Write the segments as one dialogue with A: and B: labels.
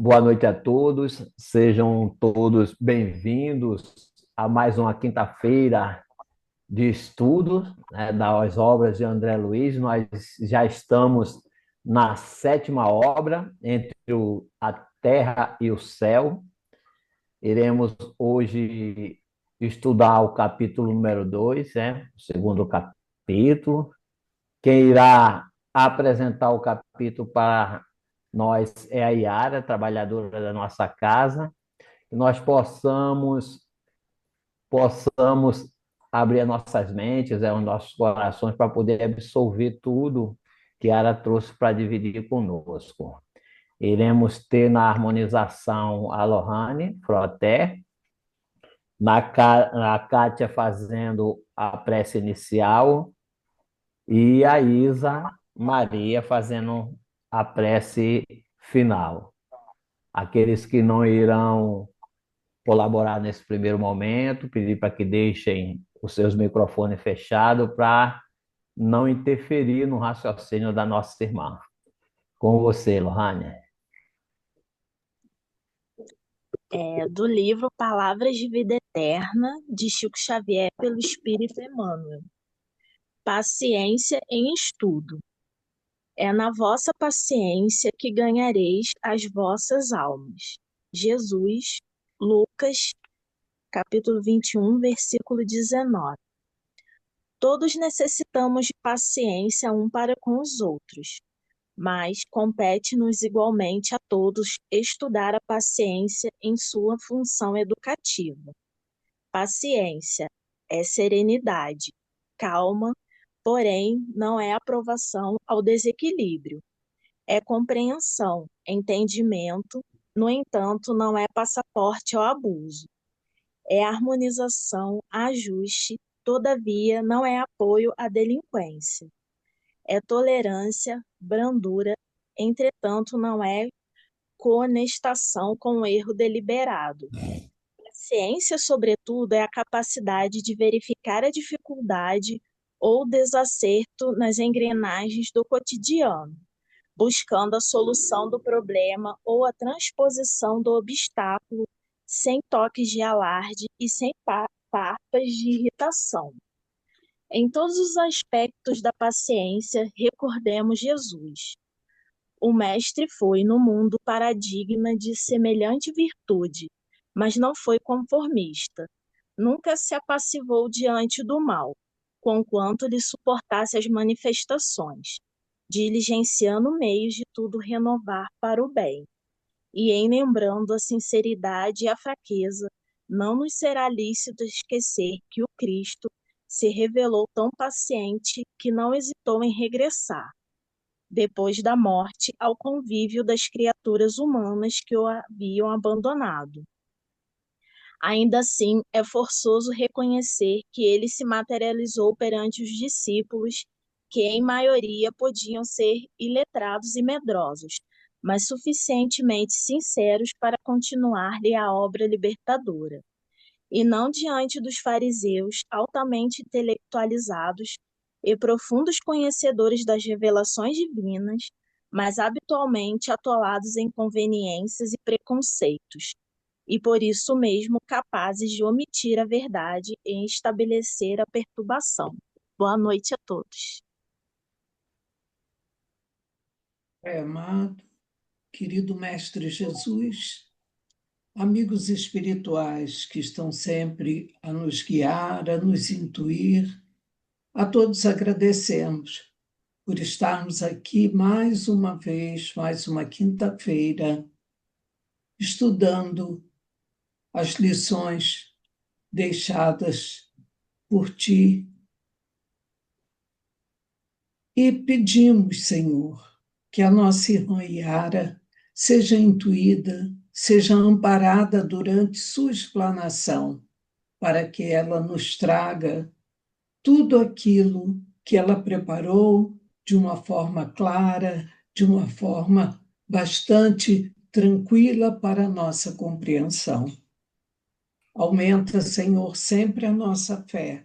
A: Boa noite a todos, sejam todos bem-vindos a mais uma quinta-feira de estudo, né, das obras de André Luiz. Nós já estamos na sétima obra, a Terra e o Céu. Iremos hoje estudar o capítulo número 2, né, o segundo capítulo. Quem irá apresentar o capítulo para nós é a Yara, trabalhadora da nossa casa, que nós possamos abrir as nossas mentes, os nossos corações, para poder absorver tudo que a Yara trouxe para dividir conosco. Iremos ter na harmonização a Lohane Froté, a Kátia fazendo a prece inicial e a Isa Maria fazendo a prece final. Aqueles que não irão colaborar nesse primeiro momento, pedir para que deixem os seus microfones fechados para não interferir no raciocínio da nossa irmã. Com você, Lohane.
B: Do livro Palavras de Vida Eterna, de Chico Xavier, pelo Espírito Emmanuel. Paciência em estudo. É na vossa paciência que ganhareis as vossas almas. Jesus, Lucas, capítulo 21, versículo 19. Todos necessitamos de paciência um para com os outros, mas compete-nos igualmente a todos estudar a paciência em sua função educativa. Paciência é serenidade, calma, porém não é aprovação ao desequilíbrio. É compreensão, entendimento, no entanto, não é passaporte ao abuso. É harmonização, ajuste, todavia não é apoio à delinquência. É tolerância, brandura, entretanto não é coonestação com o erro deliberado. Ciência, sobretudo, é a capacidade de verificar a dificuldade ou desacerto nas engrenagens do cotidiano, buscando a solução do problema ou a transposição do obstáculo, sem toques de alarde e sem farpas de irritação. Em todos os aspectos da paciência, recordemos Jesus. O Mestre foi, no mundo, paradigma de semelhante virtude, mas não foi conformista. Nunca se apassivou diante do mal, conquanto lhe suportasse as manifestações, diligenciando meios de tudo renovar para o bem. E em lembrando a sinceridade e a fraqueza, não nos será lícito esquecer que o Cristo se revelou tão paciente que não hesitou em regressar depois da morte, ao convívio das criaturas humanas que o haviam abandonado. Ainda assim, é forçoso reconhecer que ele se materializou perante os discípulos, que em maioria podiam ser iletrados e medrosos, mas suficientemente sinceros para continuar-lhe a obra libertadora. E não diante dos fariseus altamente intelectualizados e profundos conhecedores das revelações divinas, mas habitualmente atolados em conveniências e preconceitos, e por isso mesmo capazes de omitir a verdade e estabelecer a perturbação. Boa noite a todos.
C: Amado, querido Mestre Jesus, amigos espirituais que estão sempre a nos guiar, a nos intuir, a todos agradecemos por estarmos aqui mais uma vez, mais uma quinta-feira, estudando as lições deixadas por Ti e pedimos, Senhor, que a nossa irmã Yara seja intuída, seja amparada durante sua explanação, para que ela nos traga tudo aquilo que ela preparou de uma forma clara, de uma forma bastante tranquila para a nossa compreensão. Aumenta, Senhor, sempre a nossa fé.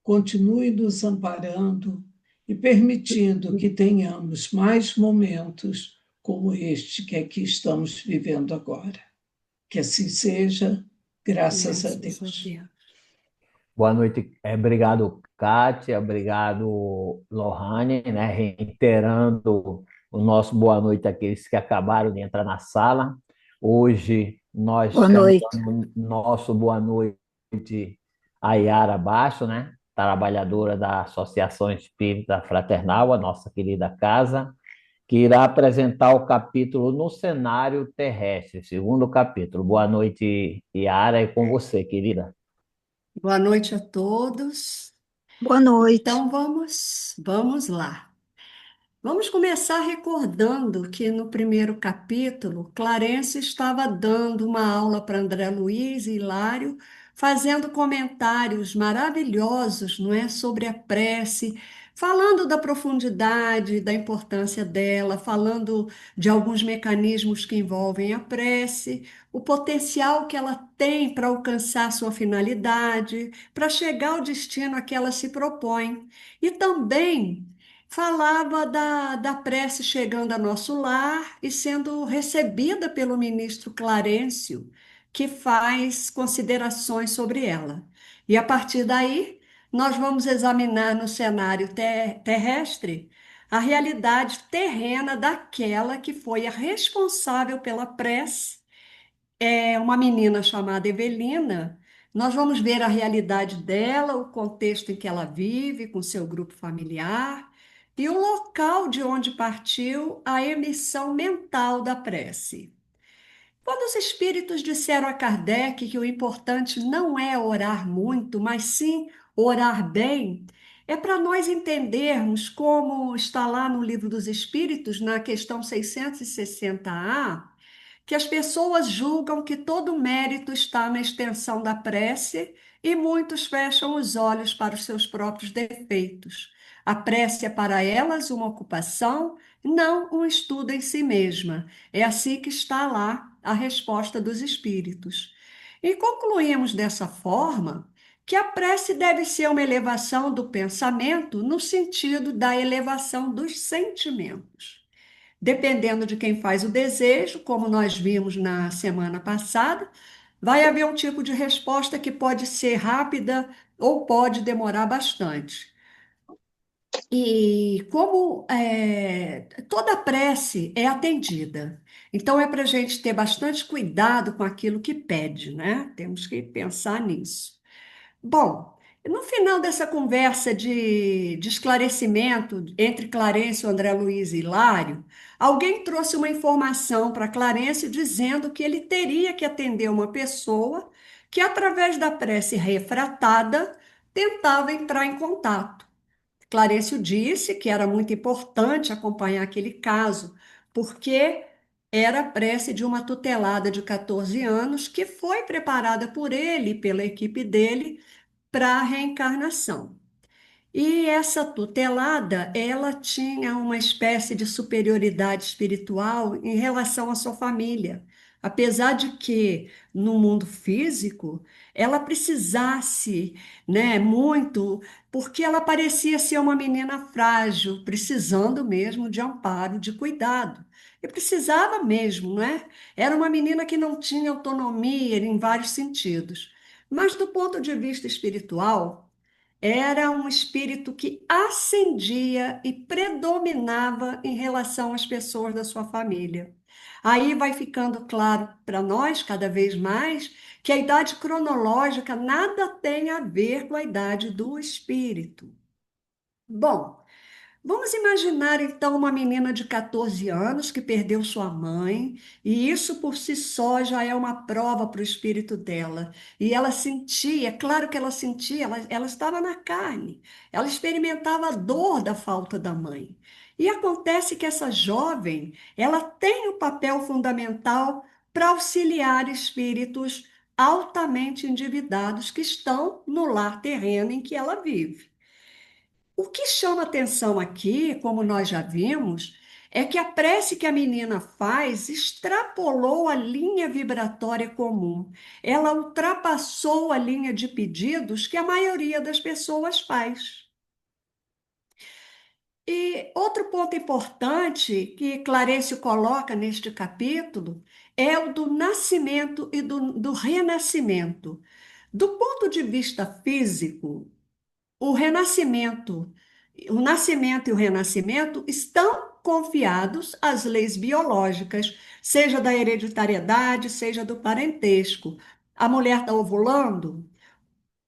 C: Continue nos amparando e permitindo que tenhamos mais momentos como este que aqui estamos vivendo agora. Que assim seja, graças a Deus.
A: Boa noite, obrigado, Kátia, obrigado, Lohane, né? Reiterando o nosso boa noite àqueles que acabaram de entrar na sala. Hoje nós
D: Boa
A: estamos
D: noite.
A: dando nosso boa noite a Yara Baixo, né? Trabalhadora da Associação Espírita Fraternal, a nossa querida casa, que irá apresentar o capítulo No Cenário Terrestre, segundo capítulo. Boa noite, Yara, é com você, querida.
E: Boa noite a todos.
D: Boa noite.
E: Então vamos lá. Vamos começar recordando que no primeiro capítulo, Clarence estava dando uma aula para André Luiz e Hilário, fazendo comentários maravilhosos, não é, sobre a prece, falando da profundidade, da importância dela, falando de alguns mecanismos que envolvem a prece, o potencial que ela tem para alcançar sua finalidade, para chegar ao destino a que ela se propõe. E também falava da prece chegando a nosso lar e sendo recebida pelo ministro Clarencio, que faz considerações sobre ela. E a partir daí, nós vamos examinar no cenário terrestre a realidade terrena daquela que foi a responsável pela prece, é uma menina chamada Evelina. Nós vamos ver a realidade dela, o contexto em que ela vive, com seu grupo familiar, e o local de onde partiu a emissão mental da prece. Quando os espíritos disseram a Kardec que o importante não é orar muito, mas sim orar bem, é para nós entendermos como está lá no Livro dos Espíritos, na questão 660A, que as pessoas julgam que todo o mérito está na extensão da prece e muitos fecham os olhos para os seus próprios defeitos. A prece é para elas uma ocupação, não um estudo em si mesma. É assim que está lá a resposta dos espíritos. E concluímos dessa forma que a prece deve ser uma elevação do pensamento no sentido da elevação dos sentimentos. Dependendo de quem faz o desejo, como nós vimos na semana passada, vai haver um tipo de resposta que pode ser rápida ou pode demorar bastante. E como toda prece é atendida, então é para a gente ter bastante cuidado com aquilo que pede, né? Temos que pensar nisso. Bom, no final dessa conversa de esclarecimento entre Clarence, André Luiz e Hilário, alguém trouxe uma informação para Clarence dizendo que ele teria que atender uma pessoa que, através da prece refratada, tentava entrar em contato. Clarencio disse que era muito importante acompanhar aquele caso, porque era a prece de uma tutelada de 14 anos que foi preparada por ele e pela equipe dele para a reencarnação. E essa tutelada, ela tinha uma espécie de superioridade espiritual em relação à sua família, apesar de que no mundo físico ela precisasse, né, muito, porque ela parecia ser uma menina frágil, precisando mesmo de amparo, de cuidado. E precisava mesmo, não é? Era uma menina que não tinha autonomia em vários sentidos. Mas do ponto de vista espiritual, era um espírito que ascendia e predominava em relação às pessoas da sua família. Aí vai ficando claro para nós, cada vez mais, que a idade cronológica nada tem a ver com a idade do espírito. Bom, vamos imaginar então uma menina de 14 anos que perdeu sua mãe, e isso por si só já é uma prova para o espírito dela. E ela sentia, é claro que ela sentia, ela estava na carne, ela experimentava a dor da falta da mãe. E acontece que essa jovem, ela tem o papel fundamental para auxiliar espíritos altamente endividados que estão no lar terreno em que ela vive. O que chama atenção aqui, como nós já vimos, é que a prece que a menina faz extrapolou a linha vibratória comum. Ela ultrapassou a linha de pedidos que a maioria das pessoas faz. E outro ponto importante que Clarencio coloca neste capítulo é o do nascimento e do renascimento. Do ponto de vista físico, o renascimento, o nascimento e o renascimento estão confiados às leis biológicas, seja da hereditariedade, seja do parentesco. A mulher está ovulando,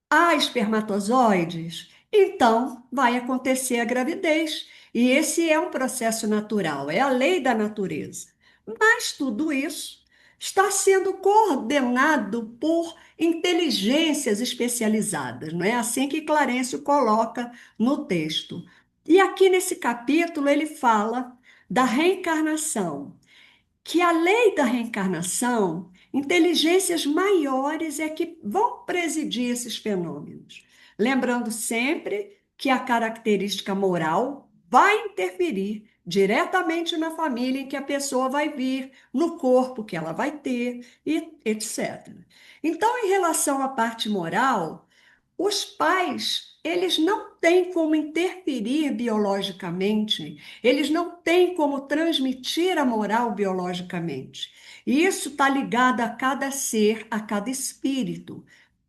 E: há espermatozoides, então vai acontecer a gravidez. E esse é um processo natural, é a lei da natureza. Mas tudo isso está sendo coordenado por inteligências especializadas, não é assim que Clarencio coloca no texto. E aqui nesse capítulo ele fala da reencarnação, que a lei da reencarnação, inteligências maiores é que vão presidir esses fenômenos. Lembrando sempre que a característica moral vai interferir diretamente na família em que a pessoa vai vir, no corpo que ela vai ter, e etc. Então, em relação à parte moral, os pais, eles não têm como interferir biologicamente, eles não têm como transmitir a moral biologicamente. E isso está ligado a cada ser, a cada espírito.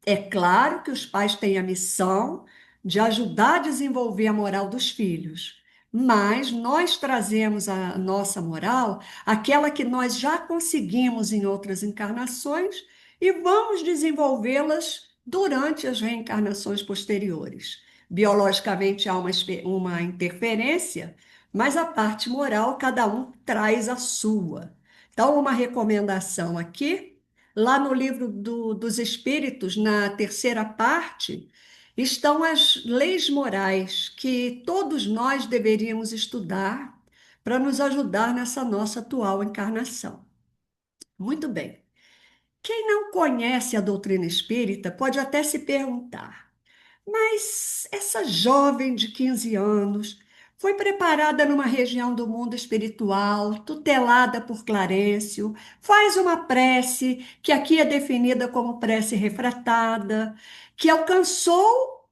E: É claro que os pais têm a missão de ajudar a desenvolver a moral dos filhos, mas nós trazemos a nossa moral, aquela que nós já conseguimos em outras encarnações, e vamos desenvolvê-las durante as reencarnações posteriores. Biologicamente há uma interferência, mas a parte moral, cada um traz a sua. Então, uma recomendação aqui, lá no livro dos Espíritos, na terceira parte, estão as leis morais que todos nós deveríamos estudar para nos ajudar nessa nossa atual encarnação. Muito bem. Quem não conhece a doutrina espírita pode até se perguntar: mas essa jovem de 15 anos foi preparada numa região do mundo espiritual, tutelada por Clarencio, faz uma prece, que aqui é definida como prece refratada, que alcançou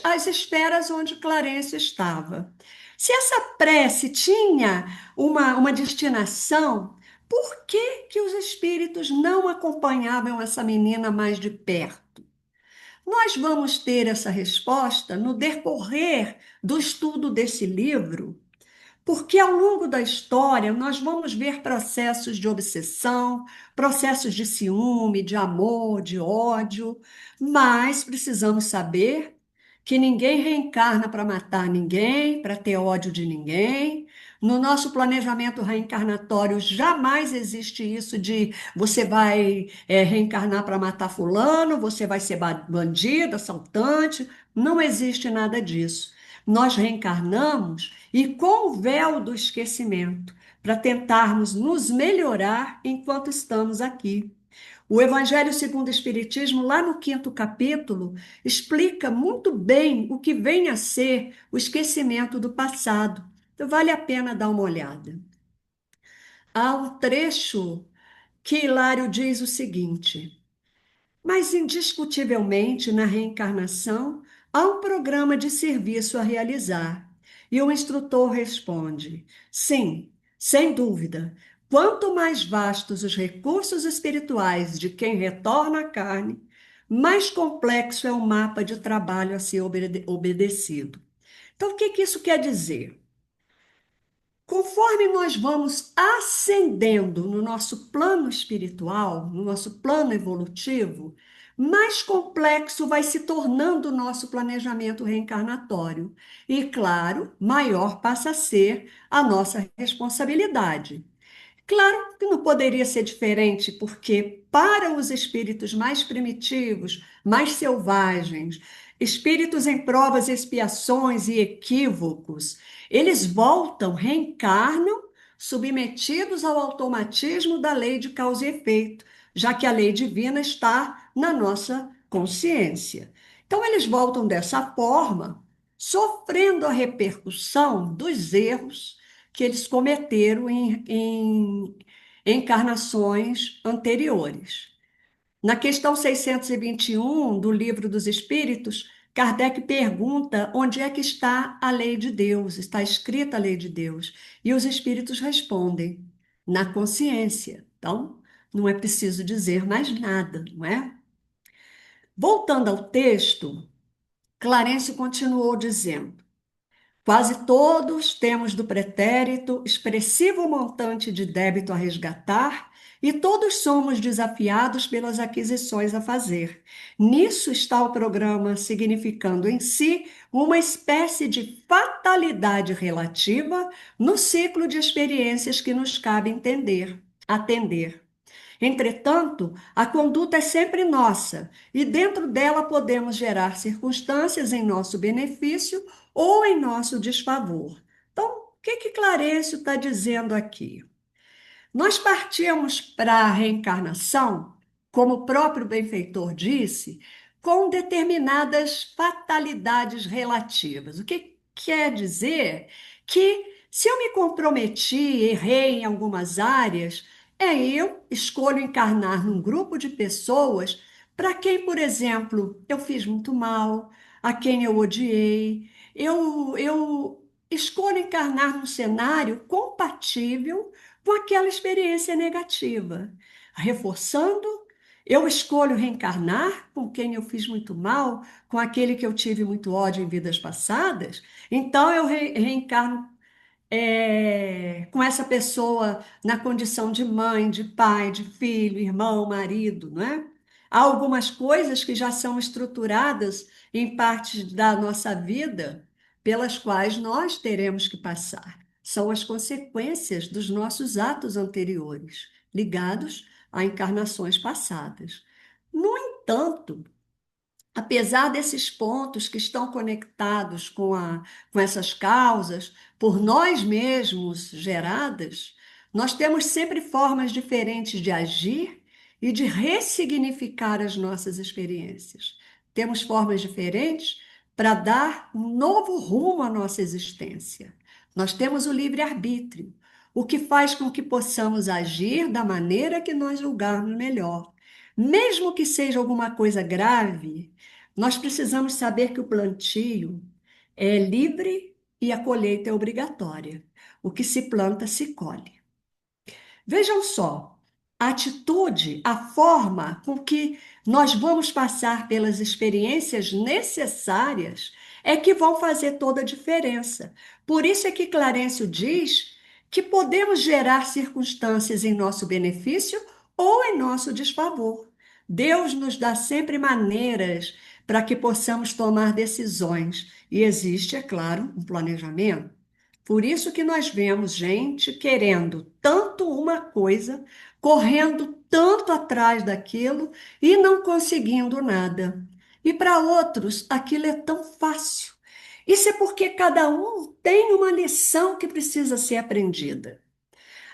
E: as esferas onde Clarencio estava. Se essa prece tinha uma destinação, por que que os espíritos não acompanhavam essa menina mais de perto? Nós vamos ter essa resposta no decorrer do estudo desse livro, porque ao longo da história nós vamos ver processos de obsessão, processos de ciúme, de amor, de ódio, mas precisamos saber que ninguém reencarna para matar ninguém, para ter ódio de ninguém. No nosso planejamento reencarnatório jamais existe isso de você vai reencarnar para matar fulano, você vai ser bandido, assaltante. Não existe nada disso. Nós reencarnamos e com o véu do esquecimento, para tentarmos nos melhorar enquanto estamos aqui. O Evangelho segundo o Espiritismo, lá no quinto capítulo, explica muito bem o que vem a ser o esquecimento do passado. Então, vale a pena dar uma olhada. Há um trecho que Hilário diz o seguinte: mas, indiscutivelmente, na reencarnação, há um programa de serviço a realizar. E o instrutor responde: sim, sem dúvida. Quanto mais vastos os recursos espirituais de quem retorna à carne, mais complexo é o mapa de trabalho a ser obedecido. Então, o que que isso quer dizer? Conforme nós vamos ascendendo no nosso plano espiritual, no nosso plano evolutivo, mais complexo vai se tornando o nosso planejamento reencarnatório. E, claro, maior passa a ser a nossa responsabilidade. Claro que não poderia ser diferente, porque para os espíritos mais primitivos, mais selvagens, espíritos em provas, expiações e equívocos, eles voltam, reencarnam, submetidos ao automatismo da lei de causa e efeito, já que a lei divina está na nossa consciência. Então, eles voltam dessa forma, sofrendo a repercussão dos erros que eles cometeram em encarnações anteriores. Na questão 621 do Livro dos Espíritos, Kardec pergunta onde é que está a lei de Deus, está escrita a lei de Deus. E os espíritos respondem, na consciência. Então, não é preciso dizer mais nada, não é? Voltando ao texto, Clarencio continuou dizendo: quase todos temos do pretérito expressivo montante de débito a resgatar e todos somos desafiados pelas aquisições a fazer. Nisso está o programa, significando em si uma espécie de fatalidade relativa no ciclo de experiências que nos cabe atender. Entretanto, a conduta é sempre nossa e dentro dela podemos gerar circunstâncias em nosso benefício ou em nosso desfavor. Então, o que Clarencio está dizendo aqui? Nós partimos para a reencarnação, como o próprio benfeitor disse, com determinadas fatalidades relativas. O que quer dizer que, se eu me comprometi, errei em algumas áreas, eu escolho encarnar num grupo de pessoas para quem, por exemplo, eu fiz muito mal, a quem eu odiei. Eu escolho encarnar num cenário compatível com aquela experiência negativa. Reforçando, eu escolho reencarnar com quem eu fiz muito mal, com aquele que eu tive muito ódio em vidas passadas, então eu reencarno com essa pessoa na condição de mãe, de pai, de filho, irmão, marido, não é? Há algumas coisas que já são estruturadas em partes da nossa vida pelas quais nós teremos que passar. São as consequências dos nossos atos anteriores, ligados a encarnações passadas. No entanto, apesar desses pontos que estão conectados com essas causas, por nós mesmos geradas, nós temos sempre formas diferentes de agir e de ressignificar as nossas experiências. Temos formas diferentes para dar um novo rumo à nossa existência. Nós temos o livre-arbítrio, o que faz com que possamos agir da maneira que nós julgarmos melhor. Mesmo que seja alguma coisa grave, nós precisamos saber que o plantio é livre e a colheita é obrigatória. O que se planta, se colhe. Vejam só, a atitude, a forma com que nós vamos passar pelas experiências necessárias é que vão fazer toda a diferença. Por isso é que Clarencio diz que podemos gerar circunstâncias em nosso benefício ou em nosso desfavor. Deus nos dá sempre maneiras para que possamos tomar decisões e existe, é claro, um planejamento. Por isso que nós vemos gente querendo tanto uma coisa, correndo tanto atrás daquilo e não conseguindo nada. E para outros, aquilo é tão fácil. Isso é porque cada um tem uma lição que precisa ser aprendida.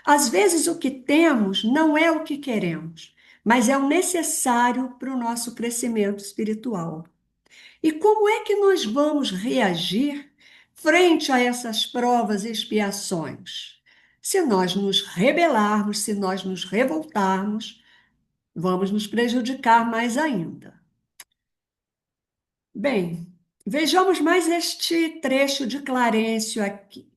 E: Às vezes, o que temos não é o que queremos, mas é o necessário para o nosso crescimento espiritual. E como é que nós vamos reagir frente a essas provas e expiações? Se nós nos rebelarmos, se nós nos revoltarmos, vamos nos prejudicar mais ainda. Bem, vejamos mais este trecho de Clarencio aqui.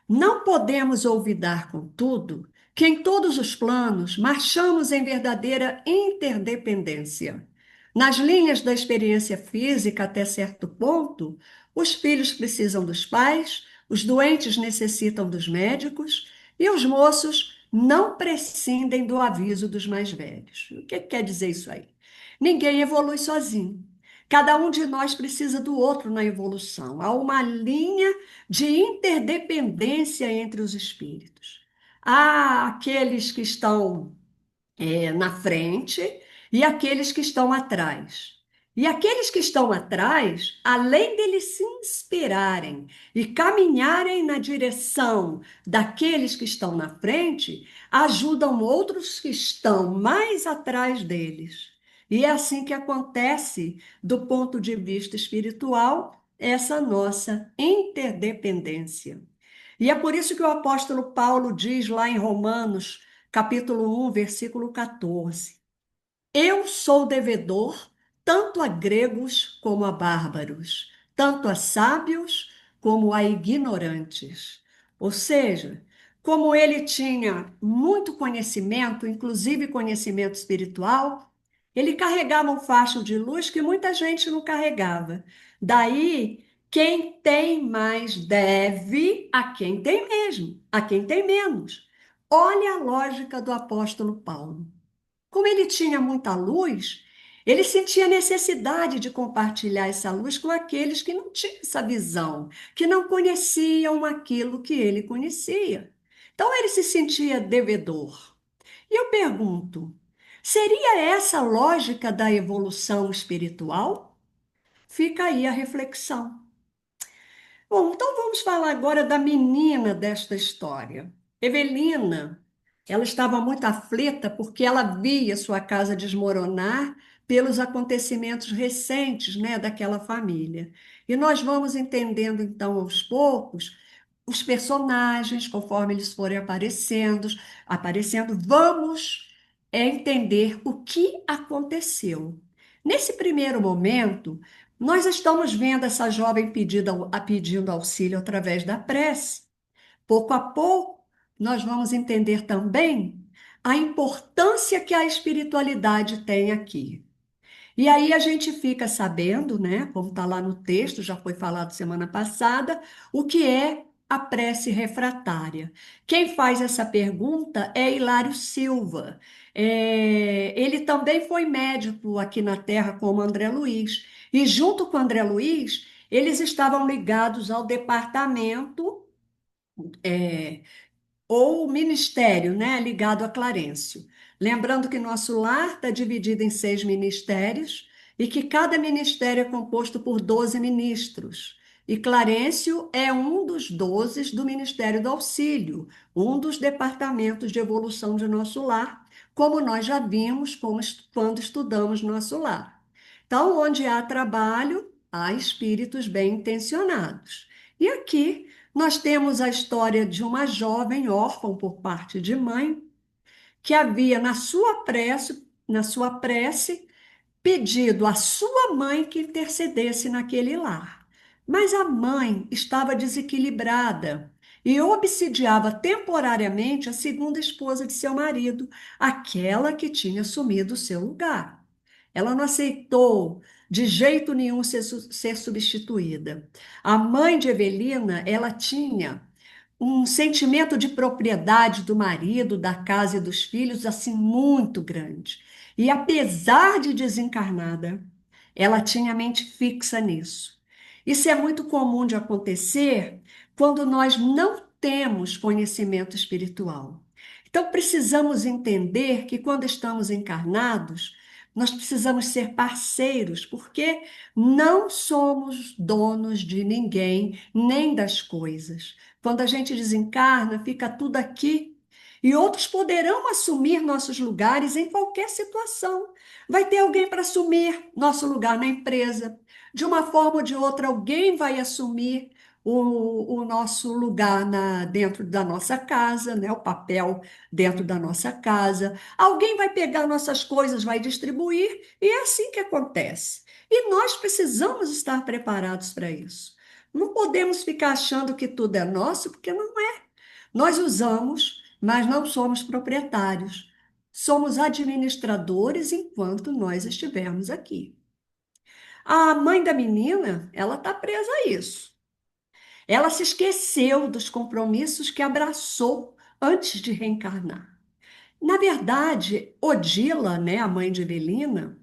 E: Não podemos olvidar, contudo, que em todos os planos marchamos em verdadeira interdependência. Nas linhas da experiência física, até certo ponto, os filhos precisam dos pais, os doentes necessitam dos médicos e os moços não prescindem do aviso dos mais velhos. O que quer dizer isso aí? Ninguém evolui sozinho. Cada um de nós precisa do outro na evolução. Há uma linha de interdependência entre os espíritos. Há aqueles que estão na frente e aqueles que estão atrás. E aqueles que estão atrás, além deles se inspirarem e caminharem na direção daqueles que estão na frente, ajudam outros que estão mais atrás deles. E é assim que acontece, do ponto de vista espiritual, essa nossa interdependência. E é por isso que o apóstolo Paulo diz lá em Romanos, capítulo 1, versículo 14: eu sou devedor tanto a gregos como a bárbaros, tanto a sábios como a ignorantes. Ou seja, como ele tinha muito conhecimento, inclusive conhecimento espiritual, ele carregava um facho de luz que muita gente não carregava. Daí, quem tem mais deve a quem tem mesmo, a quem tem menos. Olha a lógica do apóstolo Paulo. Como ele tinha muita luz, ele sentia necessidade de compartilhar essa luz com aqueles que não tinham essa visão, que não conheciam aquilo que ele conhecia. Então ele se sentia devedor. E eu pergunto, seria essa a lógica da evolução espiritual? Fica aí a reflexão. Bom, então vamos falar agora da menina desta história. Evelina, ela estava muito aflita porque ela via sua casa desmoronar pelos acontecimentos recentes, né, daquela família. E nós vamos entendendo então aos poucos os personagens, conforme eles forem aparecendo, vamos entender o que aconteceu. Nesse primeiro momento, nós estamos vendo essa jovem pedindo auxílio através da prece. Pouco a pouco, nós vamos entender também a importância que a espiritualidade tem aqui. E aí a gente fica sabendo, né, como está lá no texto, já foi falado semana passada, o que é a prece refratária. Quem faz essa pergunta é Hilário Silva. Ele também foi médico aqui na Terra, como André Luiz. E junto com André Luiz, eles estavam ligados ao departamento ou ministério, né, ligado a Clarencio. Lembrando que nosso lar está dividido em 6 ministérios e que cada ministério é composto por 12 ministros. E Clarencio é um dos 12 do Ministério do Auxílio, um dos departamentos de evolução de nosso lar, como nós já vimos quando estudamos nosso lar. Então, onde há trabalho, há espíritos bem intencionados. E aqui nós temos a história de uma jovem órfã por parte de mãe, que havia na sua prece, pedido à sua mãe que intercedesse naquele lar. Mas a mãe estava desequilibrada e obsidiava temporariamente a segunda esposa de seu marido, aquela que tinha assumido o seu lugar. Ela não aceitou de jeito nenhum ser substituída. A mãe de Evelina, ela tinha um sentimento de propriedade do marido, da casa e dos filhos, assim, muito grande. E apesar de desencarnada, ela tinha a mente fixa nisso. Isso é muito comum de acontecer quando nós não temos conhecimento espiritual. Então, precisamos entender que quando estamos encarnados, nós precisamos ser parceiros, porque não somos donos de ninguém, nem das coisas. Quando a gente desencarna, fica tudo aqui. E outros poderão assumir nossos lugares em qualquer situação. Vai ter alguém para assumir nosso lugar na empresa. De uma forma ou de outra, alguém vai assumir o nosso lugar dentro da nossa casa, né? O papel dentro da nossa casa. Alguém vai pegar nossas coisas, vai distribuir, e é assim que acontece. E nós precisamos estar preparados para isso. Não podemos ficar achando que tudo é nosso, porque não é. Nós usamos, mas não somos proprietários. Somos administradores enquanto nós estivermos aqui. A mãe da menina, ela está presa a isso. Ela se esqueceu dos compromissos que abraçou antes de reencarnar. Na verdade, Odila, né, a mãe de Evelina,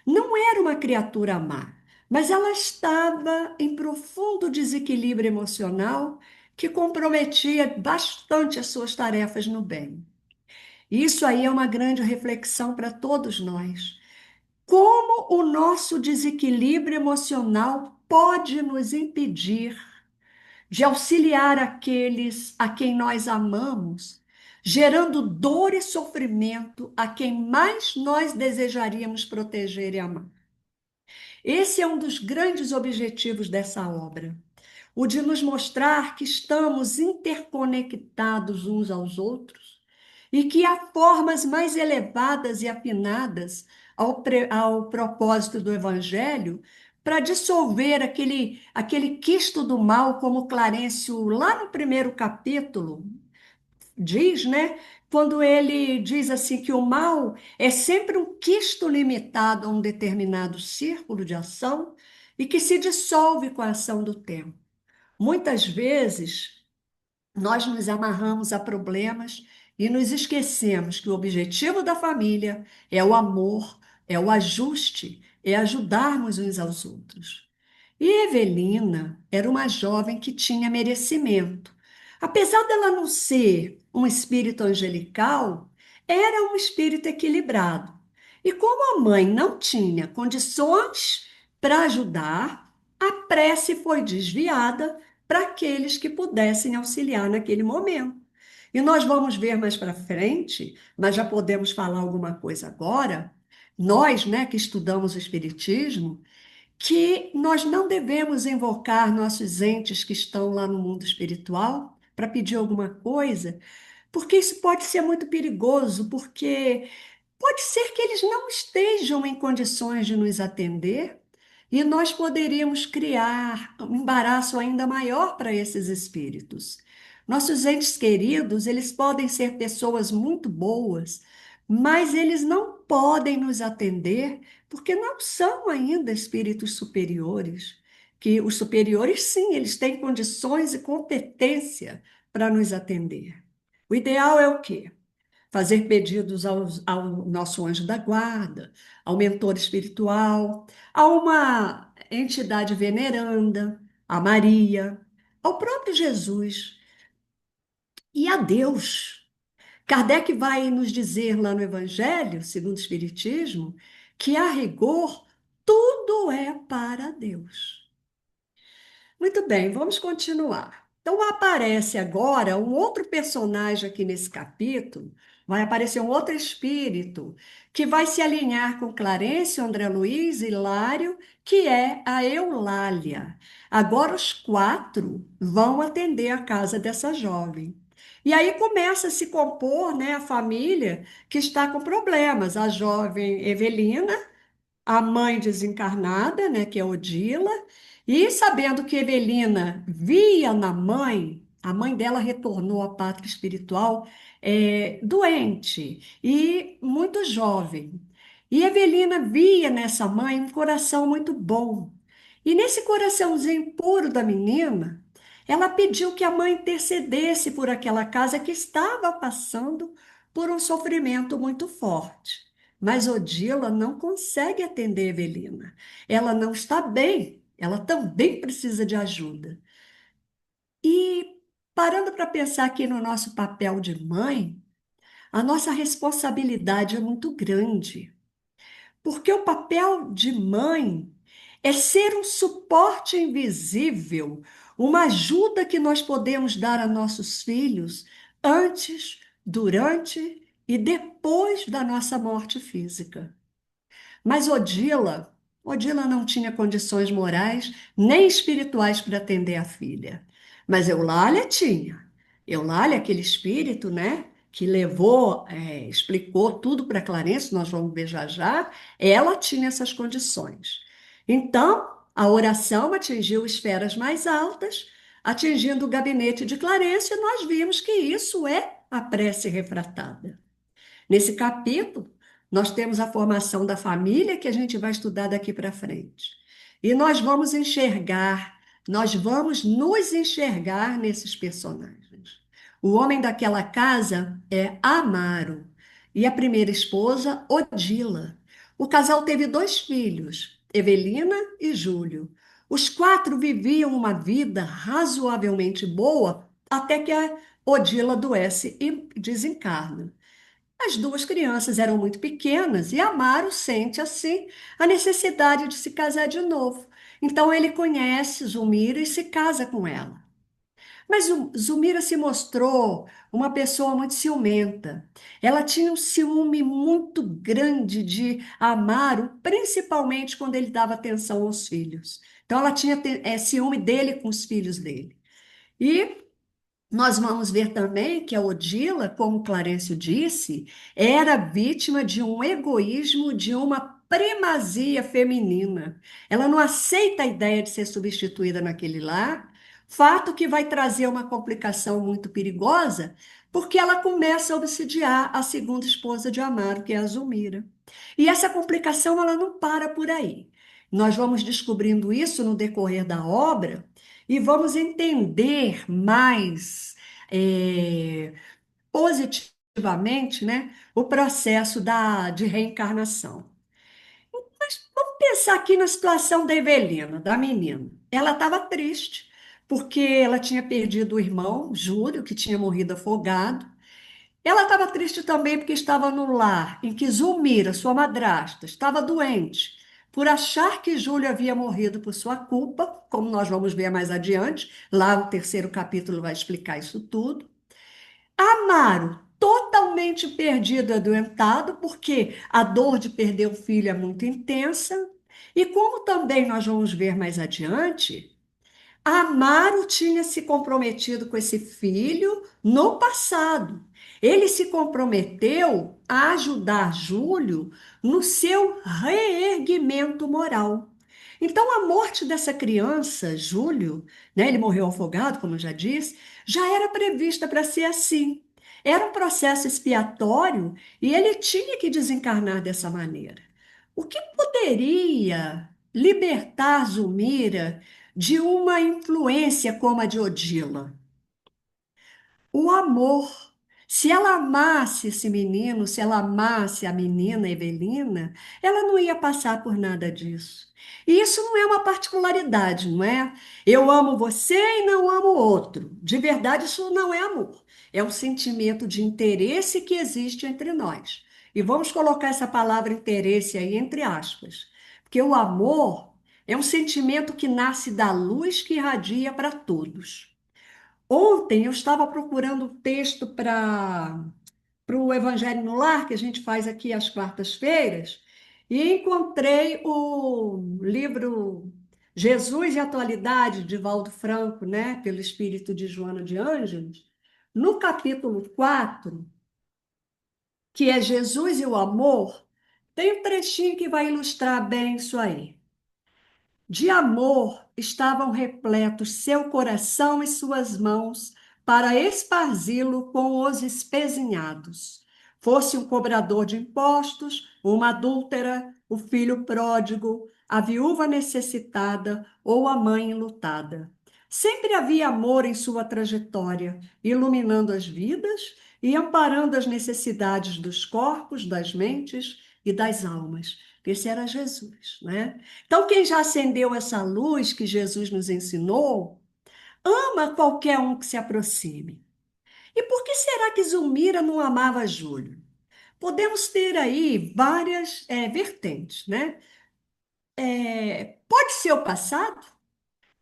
E: não era uma criatura má, mas ela estava em profundo desequilíbrio emocional que comprometia bastante as suas tarefas no bem. Isso aí é uma grande reflexão para todos nós. Como o nosso desequilíbrio emocional pode nos impedir de auxiliar aqueles a quem nós amamos, gerando dor e sofrimento a quem mais nós desejaríamos proteger e amar. Esse é um dos grandes objetivos dessa obra, o de nos mostrar que estamos interconectados uns aos outros e que há formas mais elevadas e afinadas ao propósito do Evangelho para dissolver aquele quisto do mal, como Clarencio, lá no primeiro capítulo, diz, né? Quando ele diz assim que o mal é sempre um quisto limitado a um determinado círculo de ação e que se dissolve com a ação do tempo. Muitas vezes nós nos amarramos a problemas e nos esquecemos que o objetivo da família é o amor, é o ajuste, é ajudarmos uns aos outros. E Evelina era uma jovem que tinha merecimento. Apesar dela não ser um espírito angelical, era um espírito equilibrado. E como a mãe não tinha condições para ajudar, a prece foi desviada para aqueles que pudessem auxiliar naquele momento. E nós vamos ver mais para frente, mas já podemos falar alguma coisa agora. Nós, né, que estudamos o Espiritismo, que nós não devemos invocar nossos entes que estão lá no mundo espiritual para pedir alguma coisa, porque isso pode ser muito perigoso, porque pode ser que eles não estejam em condições de nos atender e nós poderíamos criar um embaraço ainda maior para esses espíritos. Nossos entes queridos, eles podem ser pessoas muito boas, mas eles não podem nos atender porque não são ainda espíritos superiores. Que os superiores, sim, eles têm condições e competência para nos atender. O ideal é o quê? Fazer pedidos ao nosso anjo da guarda, ao mentor espiritual, a uma entidade veneranda, a Maria, ao próprio Jesus e a Deus. Kardec vai nos dizer lá no Evangelho, segundo o Espiritismo, que a rigor tudo é para Deus. Muito bem, vamos continuar. Então aparece agora um outro personagem aqui nesse capítulo, vai aparecer um outro espírito que vai se alinhar com Clarencio, André Luiz e Hilário, que é a Eulália. Agora os quatro vão atender a casa dessa jovem. E aí começa a se compor, né, a família que está com problemas. A jovem Evelina, a mãe desencarnada, né, que é Odila, e sabendo que Evelina via na mãe, a mãe dela retornou à pátria espiritual doente e muito jovem. E Evelina via nessa mãe um coração muito bom. E nesse coraçãozinho puro da menina, ela pediu que a mãe intercedesse por aquela casa que estava passando por um sofrimento muito forte. Mas Odila não consegue atender Evelina. Ela não está bem, ela também precisa de ajuda. E parando para pensar aqui no nosso papel de mãe, a nossa responsabilidade é muito grande, porque o papel de mãe é ser um suporte invisível, uma ajuda que nós podemos dar a nossos filhos antes, durante e depois da nossa morte física. Mas Odila não tinha condições morais nem espirituais para atender a filha. Mas Eulália tinha. Eulália, aquele espírito, né, que levou, explicou tudo para Clarencio, nós vamos ver já já, ela tinha essas condições. Então, a oração atingiu esferas mais altas, atingindo o gabinete de Clarencio, e nós vimos que isso é a prece refratada. Nesse capítulo, nós temos a formação da família que a gente vai estudar daqui para frente. E nós vamos nos enxergar nesses personagens. O homem daquela casa é Amaro e a primeira esposa, Odila. O casal teve dois filhos, Evelina e Júlio. Os quatro viviam uma vida razoavelmente boa até que a Odila adoece e desencarna. As duas crianças eram muito pequenas e Amaro sente assim a necessidade de se casar de novo. Então ele conhece Zulmira e se casa com ela. Mas Zulmira se mostrou uma pessoa muito ciumenta. Ela tinha um ciúme muito grande de Amaro, principalmente quando ele dava atenção aos filhos. Então ela tinha ciúme dele com os filhos dele. E Nós vamos ver também que a Odila, como Clarencio disse, era vítima de um egoísmo, de uma primazia feminina. Ela não aceita a ideia de ser substituída naquele lar, fato que vai trazer uma complicação muito perigosa, porque ela começa a obsidiar a segunda esposa de Amaro, que é a Zulmira. E essa complicação ela não para por aí. Nós vamos descobrindo isso no decorrer da obra e vamos entender mais é, positivamente, né, o processo de reencarnação. Vamos pensar aqui na situação da Evelina, da menina. Ela estava triste porque ela tinha perdido o irmão, Júlio, que tinha morrido afogado. Ela estava triste também porque estava no lar em que Zulmira, sua madrasta, estava doente, por achar que Júlio havia morrido por sua culpa, como nós vamos ver mais adiante. Lá o terceiro capítulo vai explicar isso tudo. Amaro, totalmente perdido, adoentado, porque a dor de perder o filho é muito intensa. E como também nós vamos ver mais adiante, Amaro tinha se comprometido com esse filho no passado. Ele se comprometeu a ajudar Júlio no seu reerguimento moral. Então, a morte dessa criança, Júlio, né, ele morreu afogado, como eu já disse, já era prevista para ser assim. Era um processo expiatório e ele tinha que desencarnar dessa maneira. O que poderia libertar Zulmira de uma influência como a de Odila? O amor. Se ela amasse esse menino, se ela amasse a menina Evelina, ela não ia passar por nada disso. E isso não é uma particularidade, não é? Eu amo você e não amo o outro. De verdade, isso não é amor. É um sentimento de interesse que existe entre nós. E vamos colocar essa palavra interesse aí entre aspas. Porque o amor é um sentimento que nasce da luz que irradia para todos. Ontem eu estava procurando um texto para o Evangelho no Lar, que a gente faz aqui às quartas-feiras, e encontrei o livro Jesus e Atualidade, de Valdo Franco, né, pelo espírito de Joana de Ângeles, no capítulo 4, que é Jesus e o Amor, tem um trechinho que vai ilustrar bem isso aí. De amor estavam repletos seu coração e suas mãos para esparzi-lo com os espezinhados. Fosse um cobrador de impostos, uma adúltera, o filho pródigo, a viúva necessitada ou a mãe enlutada. Sempre havia amor em sua trajetória, iluminando as vidas e amparando as necessidades dos corpos, das mentes e das almas. Esse era Jesus, né? Então, quem já acendeu essa luz que Jesus nos ensinou, ama qualquer um que se aproxime. E por que será que Zulmira não amava Júlio? Podemos ter aí várias vertentes, né? Pode ser o passado?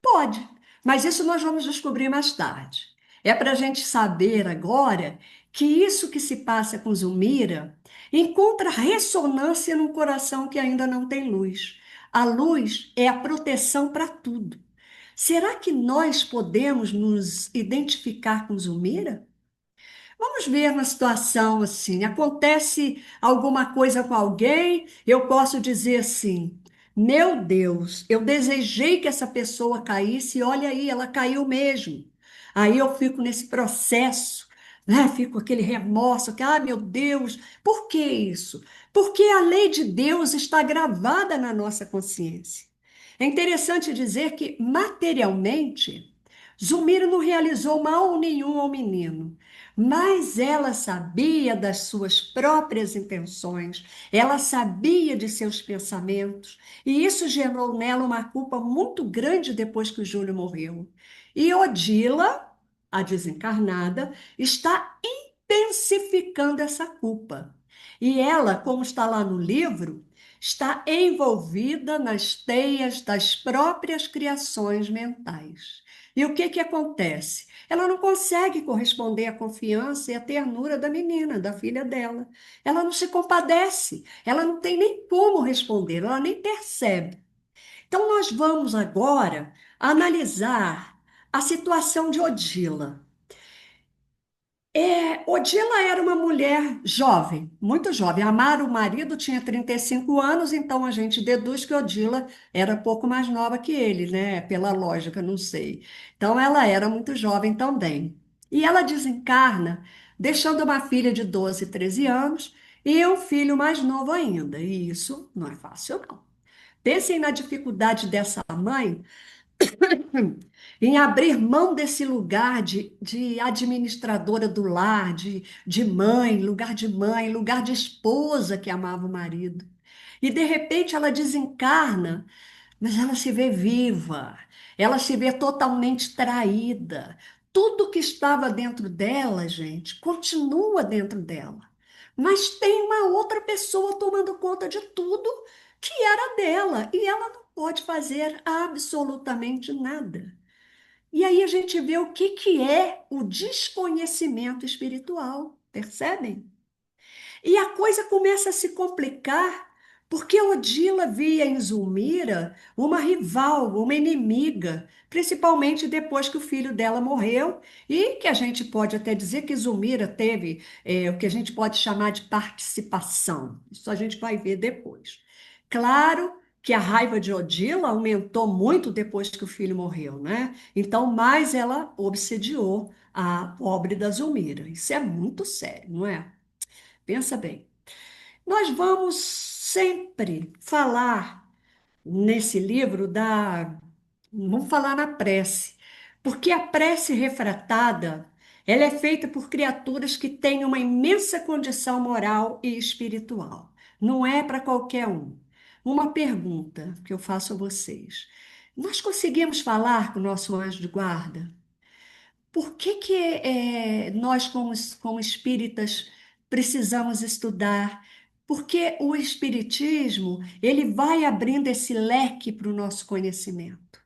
E: Pode, mas isso nós vamos descobrir mais tarde. É para a gente saber agora que isso que se passa com Zulmira encontra ressonância num coração que ainda não tem luz. A luz é a proteção para tudo. Será que nós podemos nos identificar com Zulmira? Vamos ver uma situação assim, acontece alguma coisa com alguém, eu posso dizer assim: meu Deus, eu desejei que essa pessoa caísse, e olha aí, ela caiu mesmo. Aí eu fico nesse processo, né? Fico com aquele remorso, que, ah, meu Deus, por que isso? Porque a lei de Deus está gravada na nossa consciência. É interessante dizer que, materialmente, Zulmira não realizou mal nenhum ao menino, mas ela sabia das suas próprias intenções, ela sabia de seus pensamentos, e isso gerou nela uma culpa muito grande depois que o Júlio morreu. E Odila, a desencarnada, está intensificando essa culpa. E ela, como está lá no livro, está envolvida nas teias das próprias criações mentais. E o que que acontece? Ela não consegue corresponder à confiança e à ternura da menina, da filha dela. Ela não se compadece, ela não tem nem como responder, ela nem percebe. Então, nós vamos agora analisar a situação de Odila. Odila era uma mulher jovem, muito jovem. Amara, o marido, tinha 35 anos, então a gente deduz que Odila era pouco mais nova que ele, né? Pela lógica, não sei. Então ela era muito jovem também. E ela desencarna, deixando uma filha de 12, 13 anos e um filho mais novo ainda. E isso não é fácil, não. Pensem na dificuldade dessa mãe em abrir mão desse lugar de administradora do lar, de mãe, lugar de esposa que amava o marido. E de repente ela desencarna, mas ela se vê viva, ela se vê totalmente traída. Tudo que estava dentro dela, gente, continua dentro dela. Mas tem uma outra pessoa tomando conta de tudo que era dela, e ela não pode fazer absolutamente nada. E aí a gente vê o que que é o desconhecimento espiritual, percebem? E a coisa começa a se complicar, porque Odila via em Zulmira uma rival, uma inimiga, principalmente depois que o filho dela morreu, e que a gente pode até dizer que Zulmira teve o que a gente pode chamar de participação. Isso a gente vai ver depois. Claro que a raiva de Odila aumentou muito depois que o filho morreu, né? Então, mais ela obsediou a pobre da Zulmira. Isso é muito sério, não é? Pensa bem. Nós vamos sempre falar nesse livro vamos falar na prece, porque a prece refratada, ela é feita por criaturas que têm uma imensa condição moral e espiritual. Não é para qualquer um. Uma pergunta que eu faço a vocês. Nós conseguimos falar com o nosso anjo de guarda? Por que que nós, como espíritas, precisamos estudar? Porque o espiritismo, ele vai abrindo esse leque para o nosso conhecimento.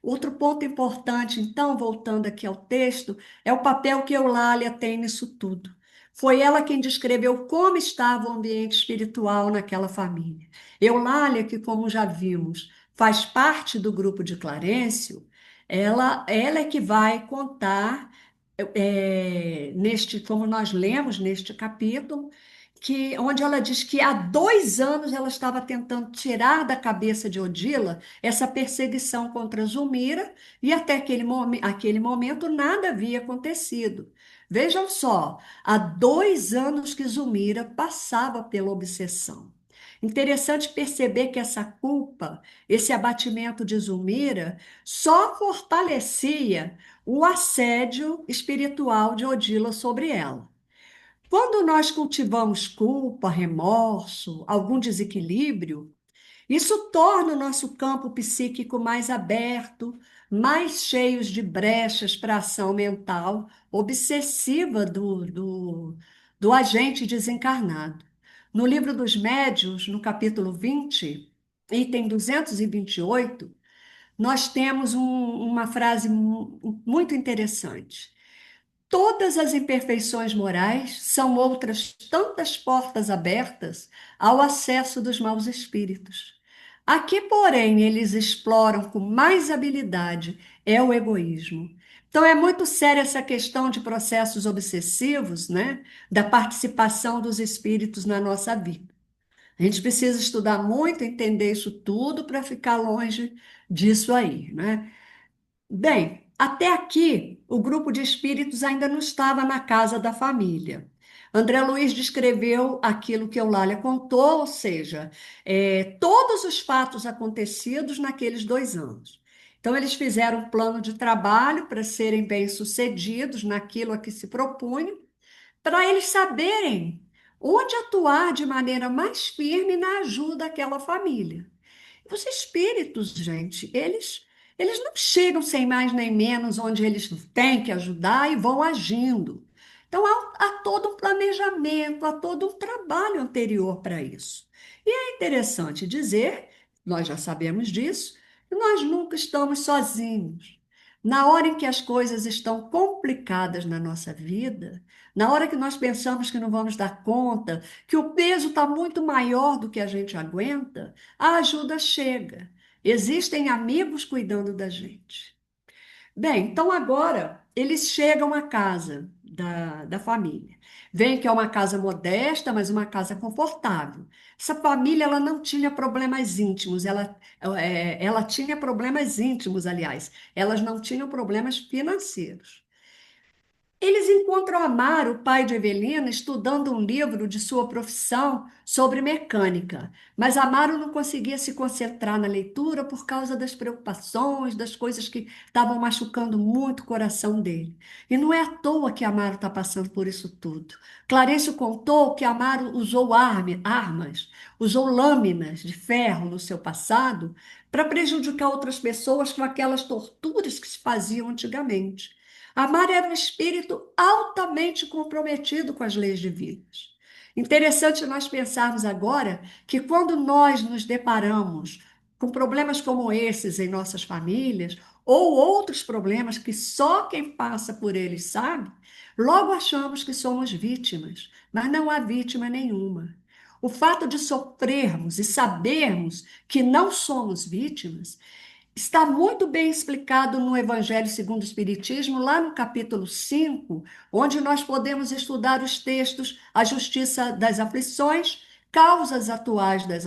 E: Outro ponto importante, então, voltando aqui ao texto, é o papel que Eulália tem nisso tudo. Foi ela quem descreveu como estava o ambiente espiritual naquela família. Eulália, que, como já vimos, faz parte do grupo de Clarencio, ela é que vai contar, como nós lemos neste capítulo, onde ela diz que há 2 anos ela estava tentando tirar da cabeça de Odila essa perseguição contra Zulmira, e até aquele momento nada havia acontecido. Vejam só, há 2 anos que Zulmira passava pela obsessão. Interessante perceber que essa culpa, esse abatimento de Zulmira, só fortalecia o assédio espiritual de Odila sobre ela. Quando nós cultivamos culpa, remorso, algum desequilíbrio, isso torna o nosso campo psíquico mais aberto, mais cheios de brechas para a ação mental obsessiva do agente desencarnado. No livro dos Médiuns, no capítulo 20, item 228, nós temos uma frase muito interessante. Todas as imperfeições morais são outras tantas portas abertas ao acesso dos maus espíritos. Aqui, porém, eles exploram com mais habilidade é o egoísmo. Então, é muito séria essa questão de processos obsessivos, né? Da participação dos espíritos na nossa vida. A gente precisa estudar muito, entender isso tudo para ficar longe disso aí, né? Bem, até aqui, o grupo de espíritos ainda não estava na casa da família. André Luiz descreveu aquilo que Eulália contou, ou seja, todos os fatos acontecidos naqueles 2 anos. Então, eles fizeram um plano de trabalho para serem bem-sucedidos naquilo a que se propunham, para eles saberem onde atuar de maneira mais firme na ajuda àquela família. Os espíritos, gente, eles não chegam sem mais nem menos onde eles têm que ajudar e vão agindo. Então, há todo um planejamento, há todo um trabalho anterior para isso. E é interessante dizer, nós já sabemos disso, que nós nunca estamos sozinhos. Na hora em que as coisas estão complicadas na nossa vida, na hora que nós pensamos que não vamos dar conta, que o peso está muito maior do que a gente aguenta, a ajuda chega. Existem amigos cuidando da gente. Bem, então agora eles chegam à casa da família. Vem que é uma casa modesta, mas uma casa confortável. Essa família ela não tinha problemas íntimos, ela tinha problemas íntimos, aliás, elas não tinham problemas financeiros. Eles encontram Amaro, o pai de Evelina, estudando um livro de sua profissão sobre mecânica, mas Amaro não conseguia se concentrar na leitura por causa das preocupações, das coisas que estavam machucando muito o coração dele. E não é à toa que Amaro está passando por isso tudo. Clarencio contou que Amaro usou armas, usou lâminas de ferro no seu passado para prejudicar outras pessoas com aquelas torturas que se faziam antigamente. Amar era um espírito altamente comprometido com as leis divinas. Interessante nós pensarmos agora que quando nós nos deparamos com problemas como esses em nossas famílias, ou outros problemas que só quem passa por eles sabe, logo achamos que somos vítimas, mas não há vítima nenhuma. O fato de sofrermos e sabermos que não somos vítimas está muito bem explicado no Evangelho segundo o Espiritismo, lá no capítulo 5, onde nós podemos estudar os textos A Justiça das Aflições, Causas Atuais das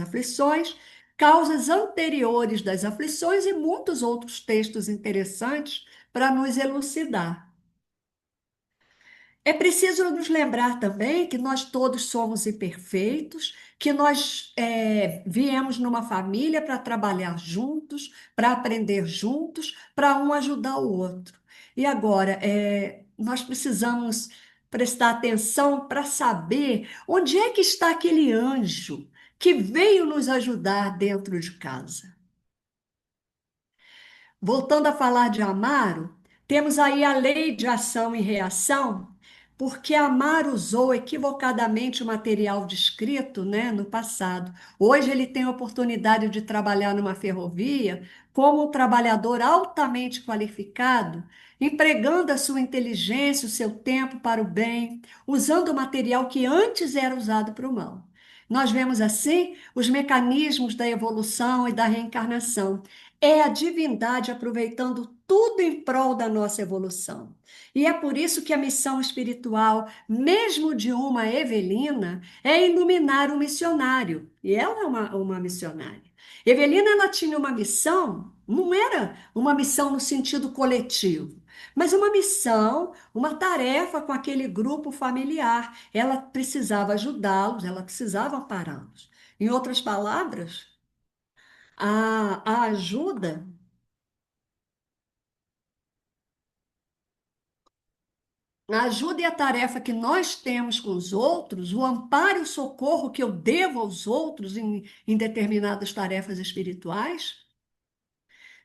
E: Aflições, Causas Anteriores das Aflições e muitos outros textos interessantes para nos elucidar. É preciso nos lembrar também que nós todos somos imperfeitos, que nós viemos numa família para trabalhar juntos, para aprender juntos, para um ajudar o outro. E agora, nós precisamos prestar atenção para saber onde é que está aquele anjo que veio nos ajudar dentro de casa. Voltando a falar de Amaro, temos aí a lei de ação e reação, porque Amaro usou equivocadamente o material descrito, né, no passado. Hoje ele tem a oportunidade de trabalhar numa ferrovia como um trabalhador altamente qualificado, empregando a sua inteligência, o seu tempo para o bem, usando o material que antes era usado para o mal. Nós vemos assim os mecanismos da evolução e da reencarnação. É a divindade aproveitando tudo em prol da nossa evolução. E é por isso que a missão espiritual, mesmo de uma Evelina, é iluminar o missionário. E ela é uma missionária. Evelina, ela tinha uma missão, não era uma missão no sentido coletivo, mas uma missão, uma tarefa com aquele grupo familiar. Ela precisava ajudá-los, ela precisava ampará-los. Em outras palavras, a ajuda. A ajuda e a tarefa que nós temos com os outros, o amparo e o socorro que eu devo aos outros em determinadas tarefas espirituais,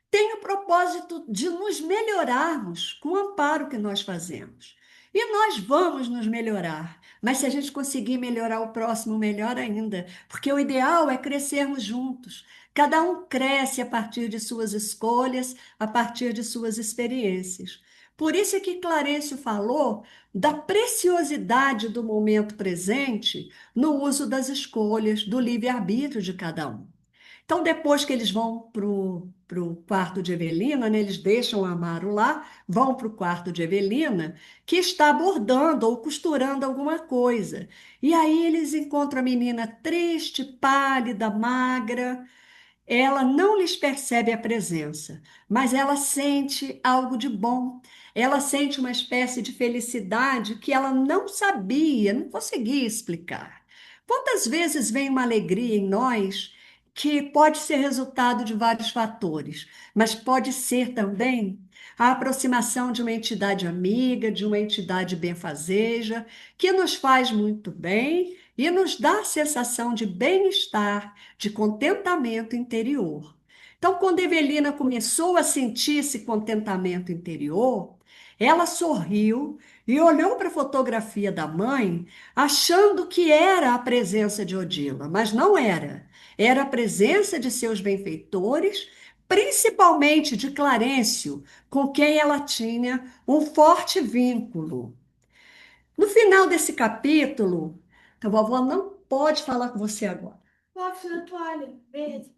E: tem o propósito de nos melhorarmos com o amparo que nós fazemos. E nós vamos nos melhorar, mas se a gente conseguir melhorar o próximo, melhor ainda, porque o ideal é crescermos juntos. Cada um cresce a partir de suas escolhas, a partir de suas experiências. Por isso é que Clarencio falou da preciosidade do momento presente no uso das escolhas, do livre-arbítrio de cada um. Então, depois que eles vão para o quarto de Evelina, né, eles deixam o Amaro lá, vão para o quarto de Evelina, que está bordando ou costurando alguma coisa. E aí eles encontram a menina triste, pálida, magra. Ela não lhes percebe a presença, mas ela sente algo de bom. Ela sente uma espécie de felicidade que ela não sabia, não conseguia explicar. Quantas vezes vem uma alegria em nós que pode ser resultado de vários fatores, mas pode ser também a aproximação de uma entidade amiga, de uma entidade benfazeja, que nos faz muito bem e nos dá a sensação de bem-estar, de contentamento interior. Então, quando Evelina começou a sentir esse contentamento interior, ela sorriu e olhou para a fotografia da mãe, achando que era a presença de Odila, mas não era. Era a presença de seus benfeitores, principalmente de Clarencio, com quem ela tinha um forte vínculo. No final desse capítulo, a vovó não pode falar com você agora.
D: Na toalha verde.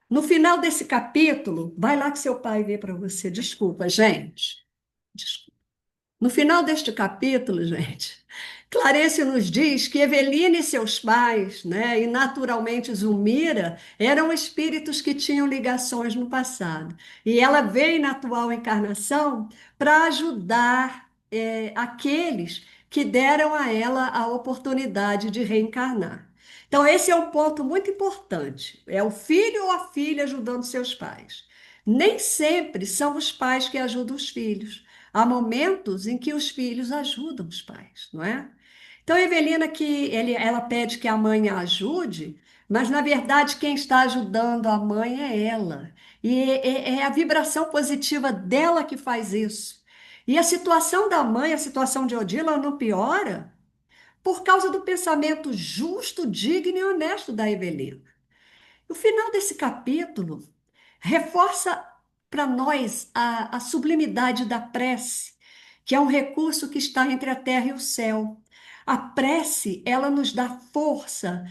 E: No final desse capítulo, vai lá que seu pai vê para você. Desculpa, gente. Desculpa. No final deste capítulo, gente, Clarice nos diz que Evelina e seus pais, né, e naturalmente Zulmira, eram espíritos que tinham ligações no passado. E ela veio na atual encarnação para ajudar aqueles que deram a ela a oportunidade de reencarnar. Então, esse é um ponto muito importante. É o filho ou a filha ajudando seus pais. Nem sempre são os pais que ajudam os filhos. Há momentos em que os filhos ajudam os pais, não é? Então, a Evelina, ela pede que a mãe a ajude, mas na verdade quem está ajudando a mãe é ela. E é a vibração positiva dela que faz isso. E a situação da mãe, a situação de Odila, não piora por causa do pensamento justo, digno e honesto da Evelina. O final desse capítulo reforça para nós a sublimidade da prece, que é um recurso que está entre a terra e o céu. A prece, ela nos dá força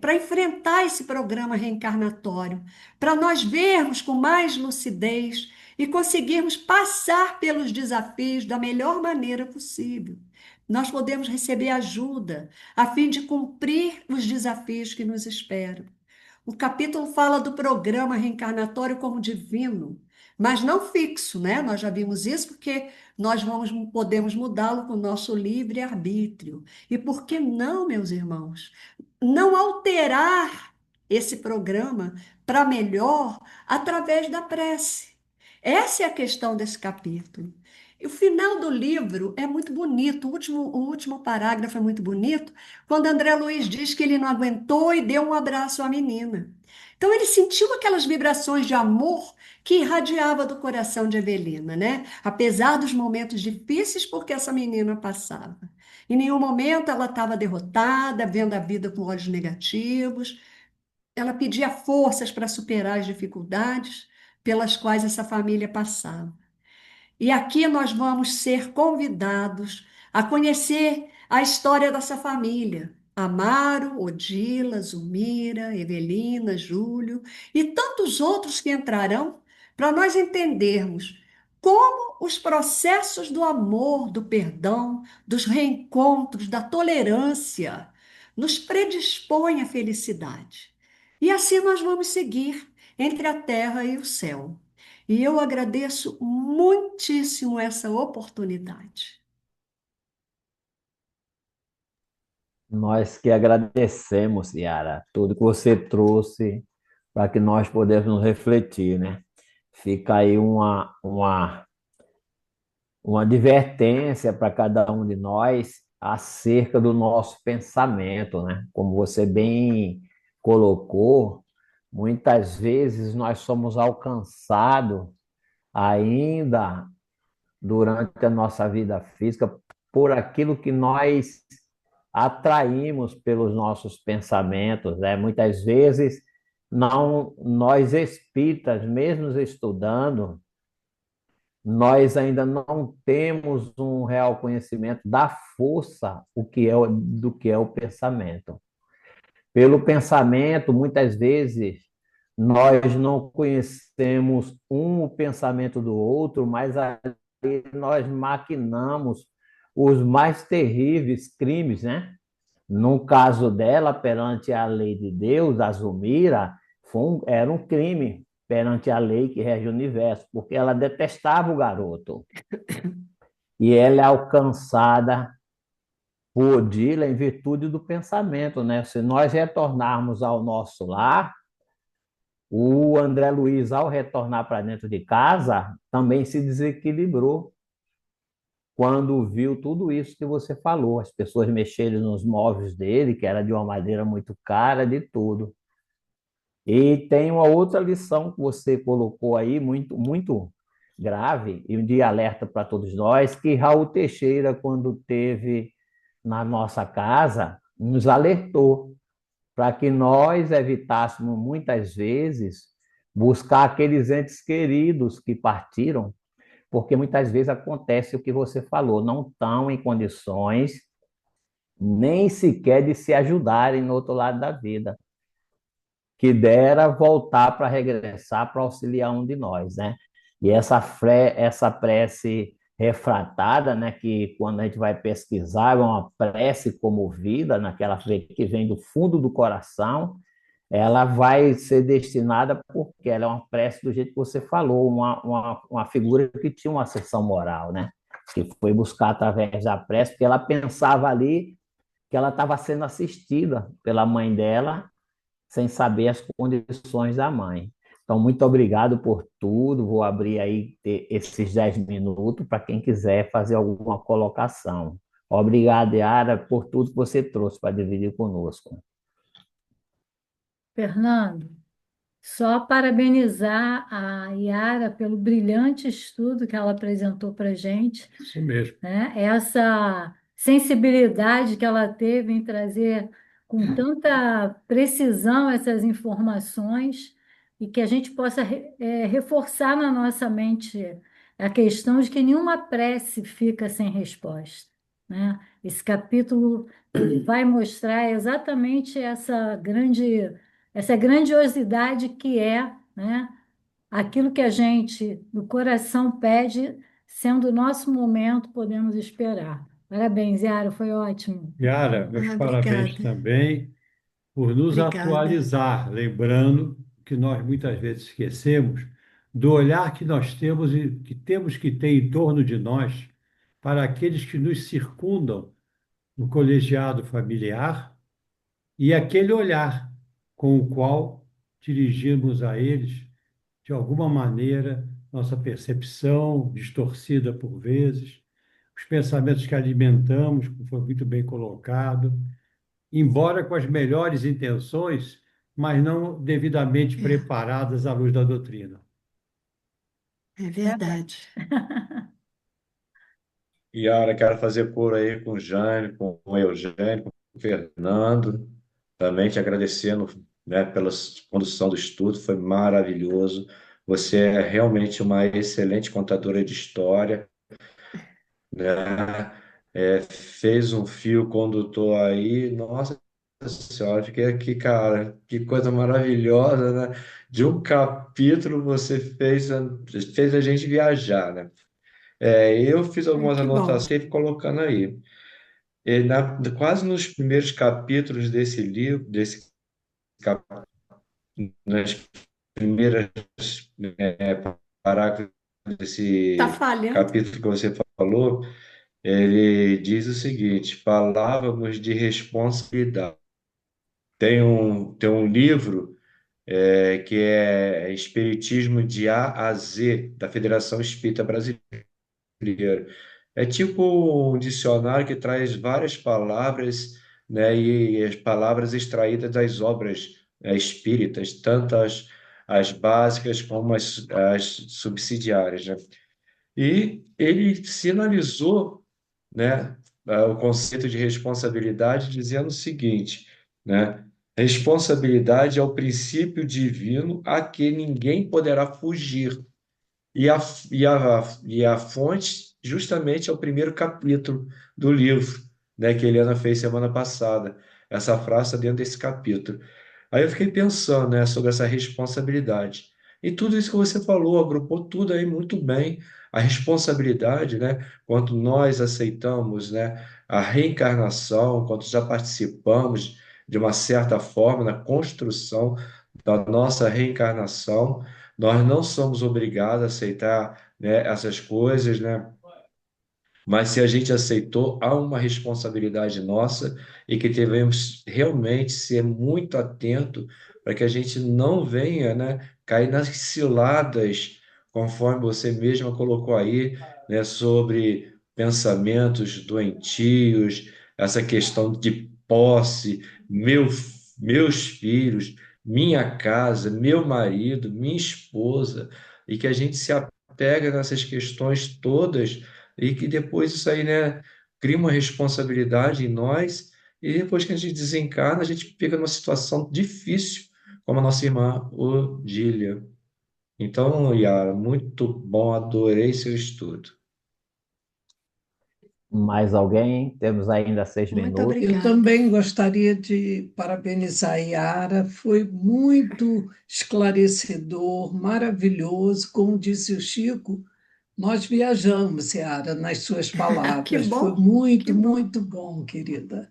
E: para enfrentar esse programa reencarnatório, para nós vermos com mais lucidez e conseguirmos passar pelos desafios da melhor maneira possível. Nós podemos receber ajuda a fim de cumprir os desafios que nos esperam. O capítulo fala do programa reencarnatório como divino, mas não fixo, né? Nós já vimos isso porque podemos mudá-lo com o nosso livre-arbítrio. E por que não, meus irmãos? Não alterar esse programa para melhor através da prece. Essa é a questão desse capítulo. E o final do livro é muito bonito, o último parágrafo é muito bonito, quando André Luiz diz que ele não aguentou e deu um abraço à menina. Então ele sentiu aquelas vibrações de amor que irradiava do coração de Evelina, né? Apesar dos momentos difíceis porque essa menina passava. Em nenhum momento ela estava derrotada, vendo a vida com olhos negativos. Ela pedia forças para superar as dificuldades pelas quais essa família passava. E aqui nós vamos ser convidados a conhecer a história dessa família. Amaro, Odila, Zulmira, Evelina, Júlio e tantos outros que entrarão para nós entendermos como os processos do amor, do perdão, dos reencontros, da tolerância nos predispõem à felicidade. E assim nós vamos seguir entre a terra e o céu. E eu agradeço muitíssimo essa oportunidade.
A: Nós que agradecemos, Yara, tudo que você trouxe para que nós pudéssemos refletir, né? Fica aí uma advertência para cada um de nós acerca do nosso pensamento, né? Como você bem colocou, muitas vezes nós somos alcançados ainda durante a nossa vida física por aquilo que nós atraímos pelos nossos pensamentos, né? Muitas vezes não nós espíritas, mesmo estudando, nós ainda não temos um real conhecimento da força do que é o pensamento. Pelo pensamento, muitas vezes, nós não conhecemos o pensamento do outro, mas ali nós maquinamos os mais terríveis crimes, né? No caso dela, perante a lei de Deus, a Zulmira, era um crime perante a lei que rege o universo, porque ela detestava o garoto. E ela é alcançada por Odila em virtude do pensamento, né? Se nós retornarmos ao nosso lar, o André Luiz, ao retornar para dentro de casa, também se desequilibrou quando viu tudo isso que você falou, as pessoas mexerem nos móveis dele, que era de uma madeira muito cara, de tudo. E tem uma outra lição que você colocou aí, muito, muito grave, e um dia alerta para todos nós, que Raul Teixeira, quando teve na nossa casa, nos alertou para que nós evitássemos muitas vezes buscar aqueles entes queridos que partiram, porque muitas vezes acontece o que você falou, não estão em condições nem sequer de se ajudarem no outro lado da vida, que dera voltar para regressar para auxiliar um de nós, né? E essa prece refratada, né? Que quando a gente vai pesquisar, é uma prece comovida, naquela que vem do fundo do coração, ela vai ser destinada porque ela é uma prece do jeito que você falou, uma figura que tinha uma ascensão moral, né? Que foi buscar através da prece, porque ela pensava ali que ela estava sendo assistida pela mãe dela, sem saber as condições da mãe. Então, muito obrigado por tudo. Vou abrir aí esses 10 minutos para quem quiser fazer alguma colocação. Obrigado, Yara, por tudo que você trouxe para dividir conosco.
F: Fernando, só parabenizar a Yara pelo brilhante estudo que ela apresentou para a gente,
G: Isso mesmo.
F: né? Essa sensibilidade que ela teve em trazer com tanta precisão essas informações e que a gente possa reforçar na nossa mente a questão de que nenhuma prece fica sem resposta, né? Esse capítulo ele vai mostrar exatamente essa grandiosidade que é, né? Aquilo que a gente, no coração, pede, sendo o nosso momento, podemos esperar. Parabéns, Yara, foi ótimo.
G: Yara, meus parabéns
E: Obrigada,
G: também por nos
E: obrigada.
G: atualizar, lembrando que nós muitas vezes esquecemos do olhar que nós temos e que temos que ter em torno de nós para aqueles que nos circundam no colegiado familiar e aquele olhar com o qual dirigimos a eles, de alguma maneira, nossa percepção distorcida por vezes, os pensamentos que alimentamos, como foi muito bem colocado, embora com as melhores intenções, mas não devidamente preparadas à luz da doutrina.
E: É verdade.
H: Yara, quero fazer por aí com o Jânio, com o Eugênio, com o Fernando, também te agradecendo, né, pela condução do estudo, foi maravilhoso. Você é realmente uma excelente contadora de história, né? Fez um fio condutor aí, nossa senhora, fiquei aqui, cara, que coisa maravilhosa, né? De um capítulo você fez a gente viajar, né? Eu fiz algumas
E: Que bom.
H: anotações que colocando aí. Quase nos primeiros capítulos desse livro, cap- nas primeiras parágrafos
E: Tá
H: desse
E: falhando?
H: capítulo que você falou, ele diz o seguinte: falávamos de responsabilidade. Tem um livro que é Espiritismo de A a Z, da Federação Espírita Brasileira. É tipo um dicionário que traz várias palavras, né, e as palavras extraídas das obras espíritas, tanto as básicas como as subsidiárias, né? E ele sinalizou, né, o conceito de responsabilidade dizendo o seguinte, né? Responsabilidade é o princípio divino a que ninguém poderá fugir. E a fonte, justamente, é o primeiro capítulo do livro, né, que a Eliana fez semana passada. Essa frase está dentro desse capítulo. Aí eu fiquei pensando, né, sobre essa responsabilidade. E tudo isso que você falou, agrupou tudo aí muito bem. A responsabilidade, né, quando nós aceitamos, né, a reencarnação, quando já participamos de uma certa forma na construção da nossa reencarnação, nós não somos obrigados a aceitar, né, essas coisas, né? Mas se a gente aceitou, há uma responsabilidade nossa e que devemos realmente ser muito atento para que a gente não venha, né, cair nas ciladas, conforme você mesma colocou aí, né, sobre pensamentos doentios, essa questão de posse, meus filhos, minha casa, meu marido, minha esposa, e que a gente se apega nessas questões todas e que depois isso aí, né, cria uma responsabilidade em nós, e depois que a gente desencarna, a gente fica numa situação difícil, como a nossa irmã Odília. Então, Yara, muito bom, adorei seu estudo.
A: Mais alguém? Temos ainda 6
E: Muito
A: minutos.
C: Eu
E: obrigada.
C: também gostaria de parabenizar a Yara, foi muito esclarecedor, maravilhoso, como disse o Chico, Nós viajamos, Yara, nas suas
E: Que
C: palavras. Foi
E: bom, que
C: muito,
E: bom.
C: muito bom, querida.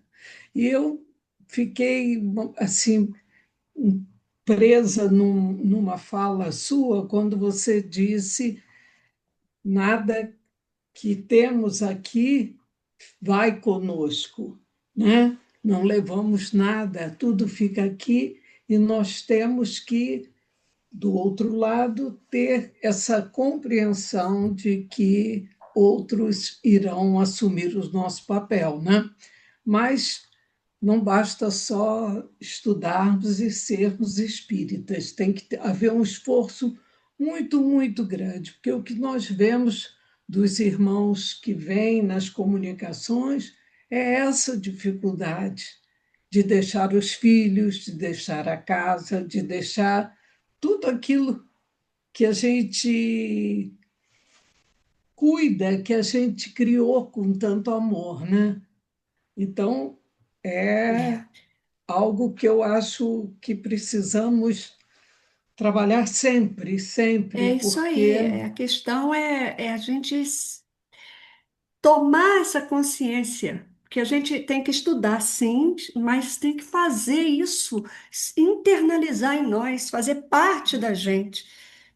C: E eu fiquei, assim, presa numa fala sua, quando você disse: nada que temos aqui vai conosco, né? Não levamos nada, tudo fica aqui e nós temos que, do outro lado, ter essa compreensão de que outros irão assumir o nosso papel, né? Mas não basta só estudarmos e sermos espíritas, tem que haver um esforço muito, muito grande, porque o que nós vemos dos irmãos que vêm nas comunicações é essa dificuldade de deixar os filhos, de deixar a casa, de deixar tudo aquilo que a gente cuida, que a gente criou com tanto amor, né? Então, é
E: É,
C: algo que eu acho que precisamos trabalhar sempre, sempre,
E: é isso aí.
C: porque
E: A questão é a gente tomar essa consciência, que a gente tem que estudar, sim, mas tem que fazer isso, internalizar em nós, fazer parte da gente.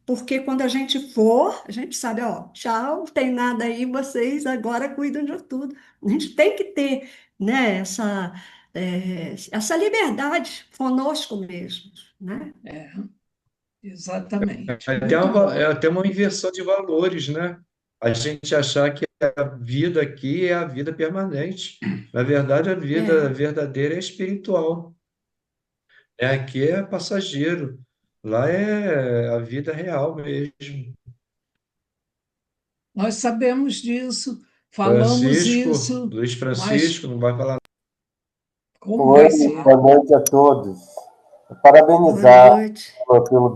E: Porque quando a gente for, a gente sabe, ó, tchau, não tem nada aí, vocês agora cuidam de tudo. A gente tem que ter, né, essa liberdade conosco mesmo, né?
C: é, exatamente,
H: É até
C: muito
H: uma,
C: bom.
H: é até uma inversão de valores, né? A gente achar que a vida aqui é a vida permanente. Na verdade, a vida
E: É,
H: verdadeira é espiritual. É, aqui é passageiro. Lá é a vida real mesmo.
C: Nós sabemos disso, falamos
H: Francisco,
C: isso,
H: Luiz
C: mas
H: Francisco, não vai falar.
C: como
I: Oi,
C: vai ser?
I: boa noite a todos.
E: boa
I: Parabenizar
E: noite,
I: pelo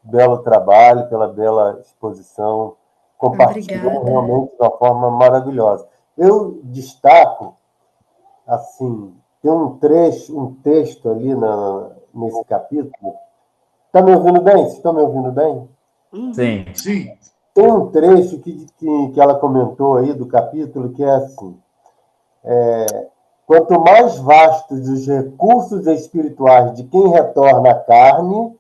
I: belo trabalho, pela bela exposição. Compartilhou
E: obrigada.
I: realmente de uma forma maravilhosa. Eu destaco, assim, tem um texto ali nesse capítulo. Está me ouvindo bem? Vocês estão me ouvindo bem?
E: Uhum.
A: Sim,
I: Tem um trecho que ela comentou aí do capítulo que é assim: quanto mais vastos os recursos espirituais de quem retorna à carne,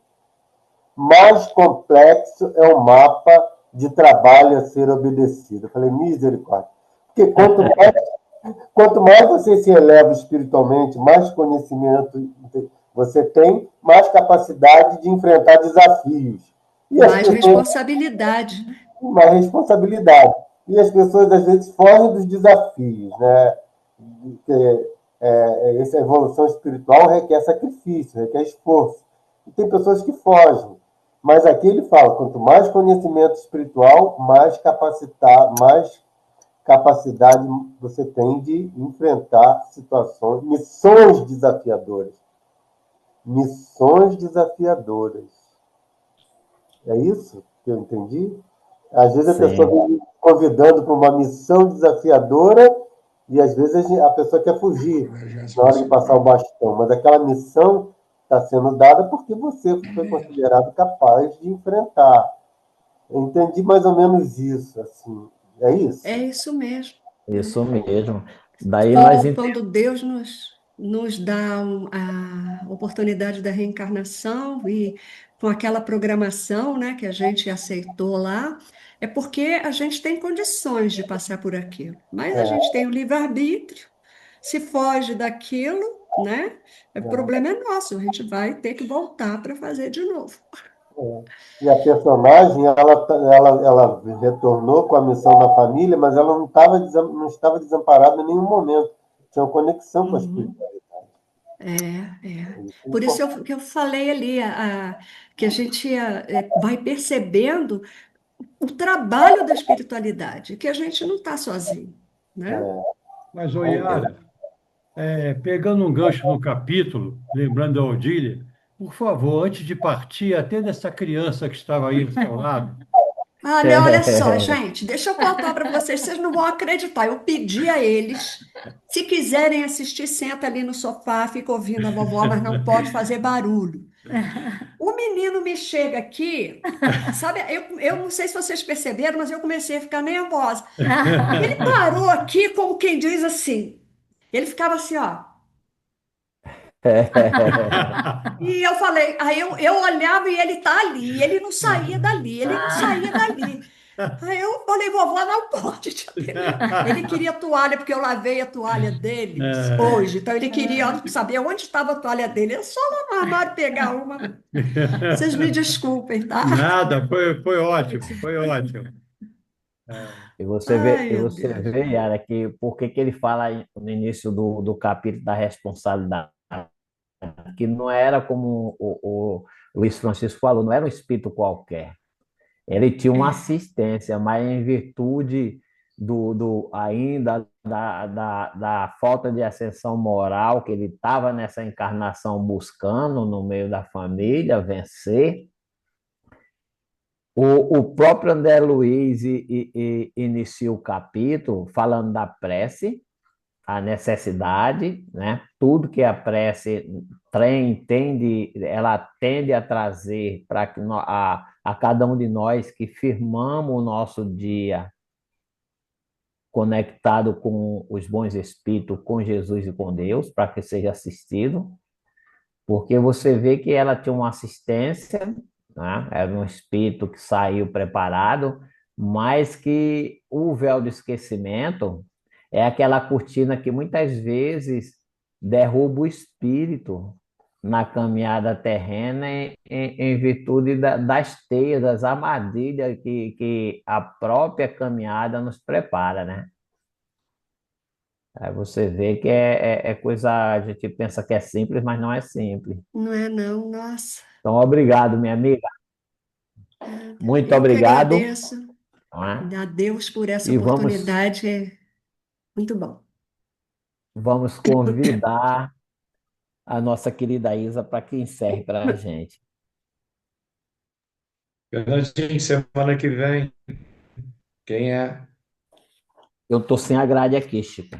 I: mais complexo é o mapa de trabalho a ser obedecido. Eu falei, misericórdia. Porque quanto mais você se eleva espiritualmente, mais conhecimento você tem, mais capacidade de enfrentar desafios. E as
E: Mais
I: pessoas
E: responsabilidade, né?
I: uma responsabilidade. E as pessoas, às vezes, fogem dos desafios, né? Porque, essa evolução espiritual requer sacrifício, requer esforço. E tem pessoas que fogem. Mas aqui ele fala, quanto mais conhecimento espiritual, mais capacidade você tem de enfrentar situações, missões desafiadoras. Missões desafiadoras. É isso que eu entendi? Às vezes a pessoa
A: sim.
I: vem me convidando para uma missão desafiadora e às vezes a pessoa quer fugir na hora de passar o bastão, mas aquela missão está sendo dada porque você foi considerado capaz de enfrentar. Eu entendi mais ou menos isso, assim. É
E: É
I: isso?
E: isso mesmo, né?
A: Isso mesmo. Daí nós
E: Quando Deus nos dá a oportunidade da reencarnação e com aquela programação, né, que a gente aceitou lá, é porque a gente tem condições de passar por aquilo. Mas a gente tem o livre-arbítrio. Se foge daquilo, né, o problema é nosso. A gente vai ter que voltar para fazer de novo.
I: E a personagem, ela retornou com a missão da família, mas ela não estava desamparada em nenhum momento. Tinha uma conexão com a
E: Uhum.
I: espiritualidade.
E: É.
I: Isso é
E: Por isso
I: importante.
E: que eu falei ali, que a gente vai percebendo o trabalho da espiritualidade, que a gente não está sozinho, né?
G: Mas, ô Yara, pegando um gancho no capítulo, lembrando a Odília, por favor, antes de partir, atenda essa criança que estava aí do seu lado.
E: Olha só, gente, deixa eu contar para vocês, vocês não vão acreditar. Eu pedi a eles, se quiserem assistir, senta ali no sofá, fica ouvindo a vovó, mas não pode fazer barulho. O menino me chega aqui, sabe? Eu não sei se vocês perceberam, mas eu comecei a ficar nervosa. Ele parou aqui, como quem diz assim. Ele ficava assim, ó. E eu falei, aí eu olhava e ele tá ali, e ele não saía dali, ele não saía dali. Aí eu falei, vovó, não pode te apedrejar. Ele queria toalha, porque eu lavei a toalha dele hoje. Então ele queria saber onde estava a toalha dele. É só lá no armário pegar uma. Vocês me desculpem, tá?
G: Nada, foi ótimo, foi ótimo.
E: Ai,
A: E
E: meu
A: você
E: Deus.
A: vê, Yara, que por que que ele fala aí no início do capítulo da responsabilidade, que não era como o Luiz Francisco falou, não era um espírito qualquer. Ele tinha uma
E: É,
A: assistência, mas em virtude do ainda da falta de ascensão moral que ele estava nessa encarnação buscando no meio da família, vencer. O próprio André Luiz inicia o capítulo falando da prece, a necessidade, né? Tudo que a prece ela tende a trazer para que a cada um de nós que firmamos o nosso dia conectado com os bons espíritos, com Jesus e com Deus, para que seja assistido, porque você vê que ela tinha uma assistência, né? Era um espírito que saiu preparado, mas que o véu do esquecimento é aquela cortina que muitas vezes derruba o espírito na caminhada terrena em virtude das teias, das armadilhas que a própria caminhada nos prepara, né? Aí você vê que é coisa, a gente pensa que é simples, mas não é simples.
E: não é não, nossa.
A: Então, obrigado, minha amiga. Muito
E: Eu que
A: obrigado,
E: agradeço
A: não é?
E: a Deus por essa
A: E
E: oportunidade. É muito bom.
A: vamos convidar a nossa querida Isa para que encerre para a gente.
H: Fernandinho, semana que vem, quem é?
A: Eu estou sem a grade aqui, Chico.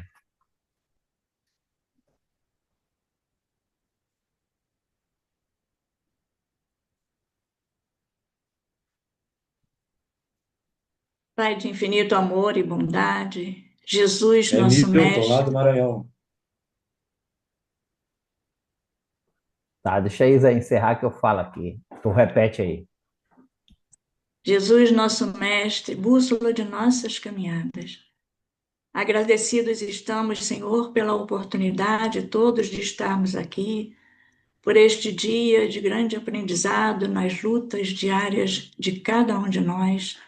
J: Pai de infinito amor e bondade, Jesus,
H: É
J: nosso
H: Milton, lá
J: Mestre,
H: do Maranhão.
A: Tá, deixa a Isa encerrar que eu falo aqui. Tu repete aí.
J: Jesus, nosso Mestre, bússola de nossas caminhadas. Agradecidos estamos, Senhor, pela oportunidade todos de estarmos aqui, por este dia de grande aprendizado nas lutas diárias de cada um de nós.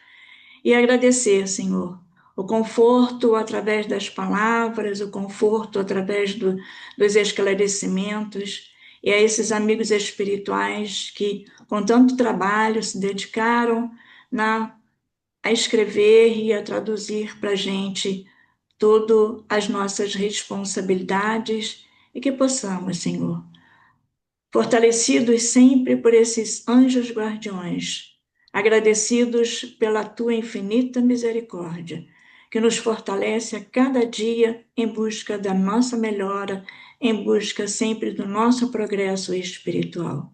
J: E agradecer, Senhor, o conforto através das palavras, o conforto através dos esclarecimentos, e a esses amigos espirituais que, com tanto trabalho, se dedicaram a escrever e a traduzir para a gente todas as nossas responsabilidades e que possamos, Senhor, fortalecidos sempre por esses anjos guardiões, agradecidos pela tua infinita misericórdia, que nos fortalece a cada dia em busca da nossa melhora, em busca sempre do nosso progresso espiritual.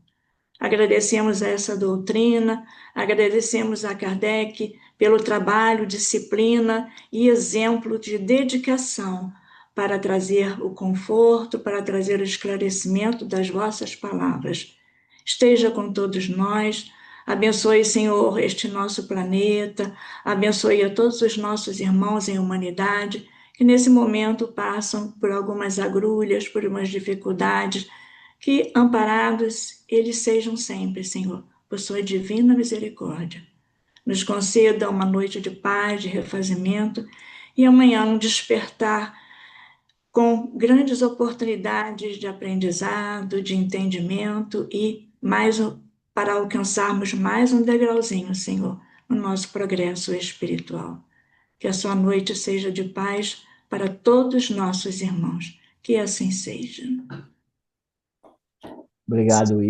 J: Agradecemos a essa doutrina, agradecemos a Kardec pelo trabalho, disciplina e exemplo de dedicação para trazer o conforto, para trazer o esclarecimento das vossas palavras. Esteja com todos nós, abençoe, Senhor, este nosso planeta, abençoe a todos os nossos irmãos em humanidade, que nesse momento passam por algumas agrulhas, por umas dificuldades, que amparados eles sejam sempre, Senhor, por sua divina misericórdia. Nos conceda uma noite de paz, de refazimento e amanhã um despertar com grandes oportunidades de aprendizado, de entendimento e para alcançarmos mais um degrauzinho, Senhor, no nosso progresso espiritual. Que a sua noite seja de paz para todos nossos irmãos. Que assim seja.
A: Obrigado,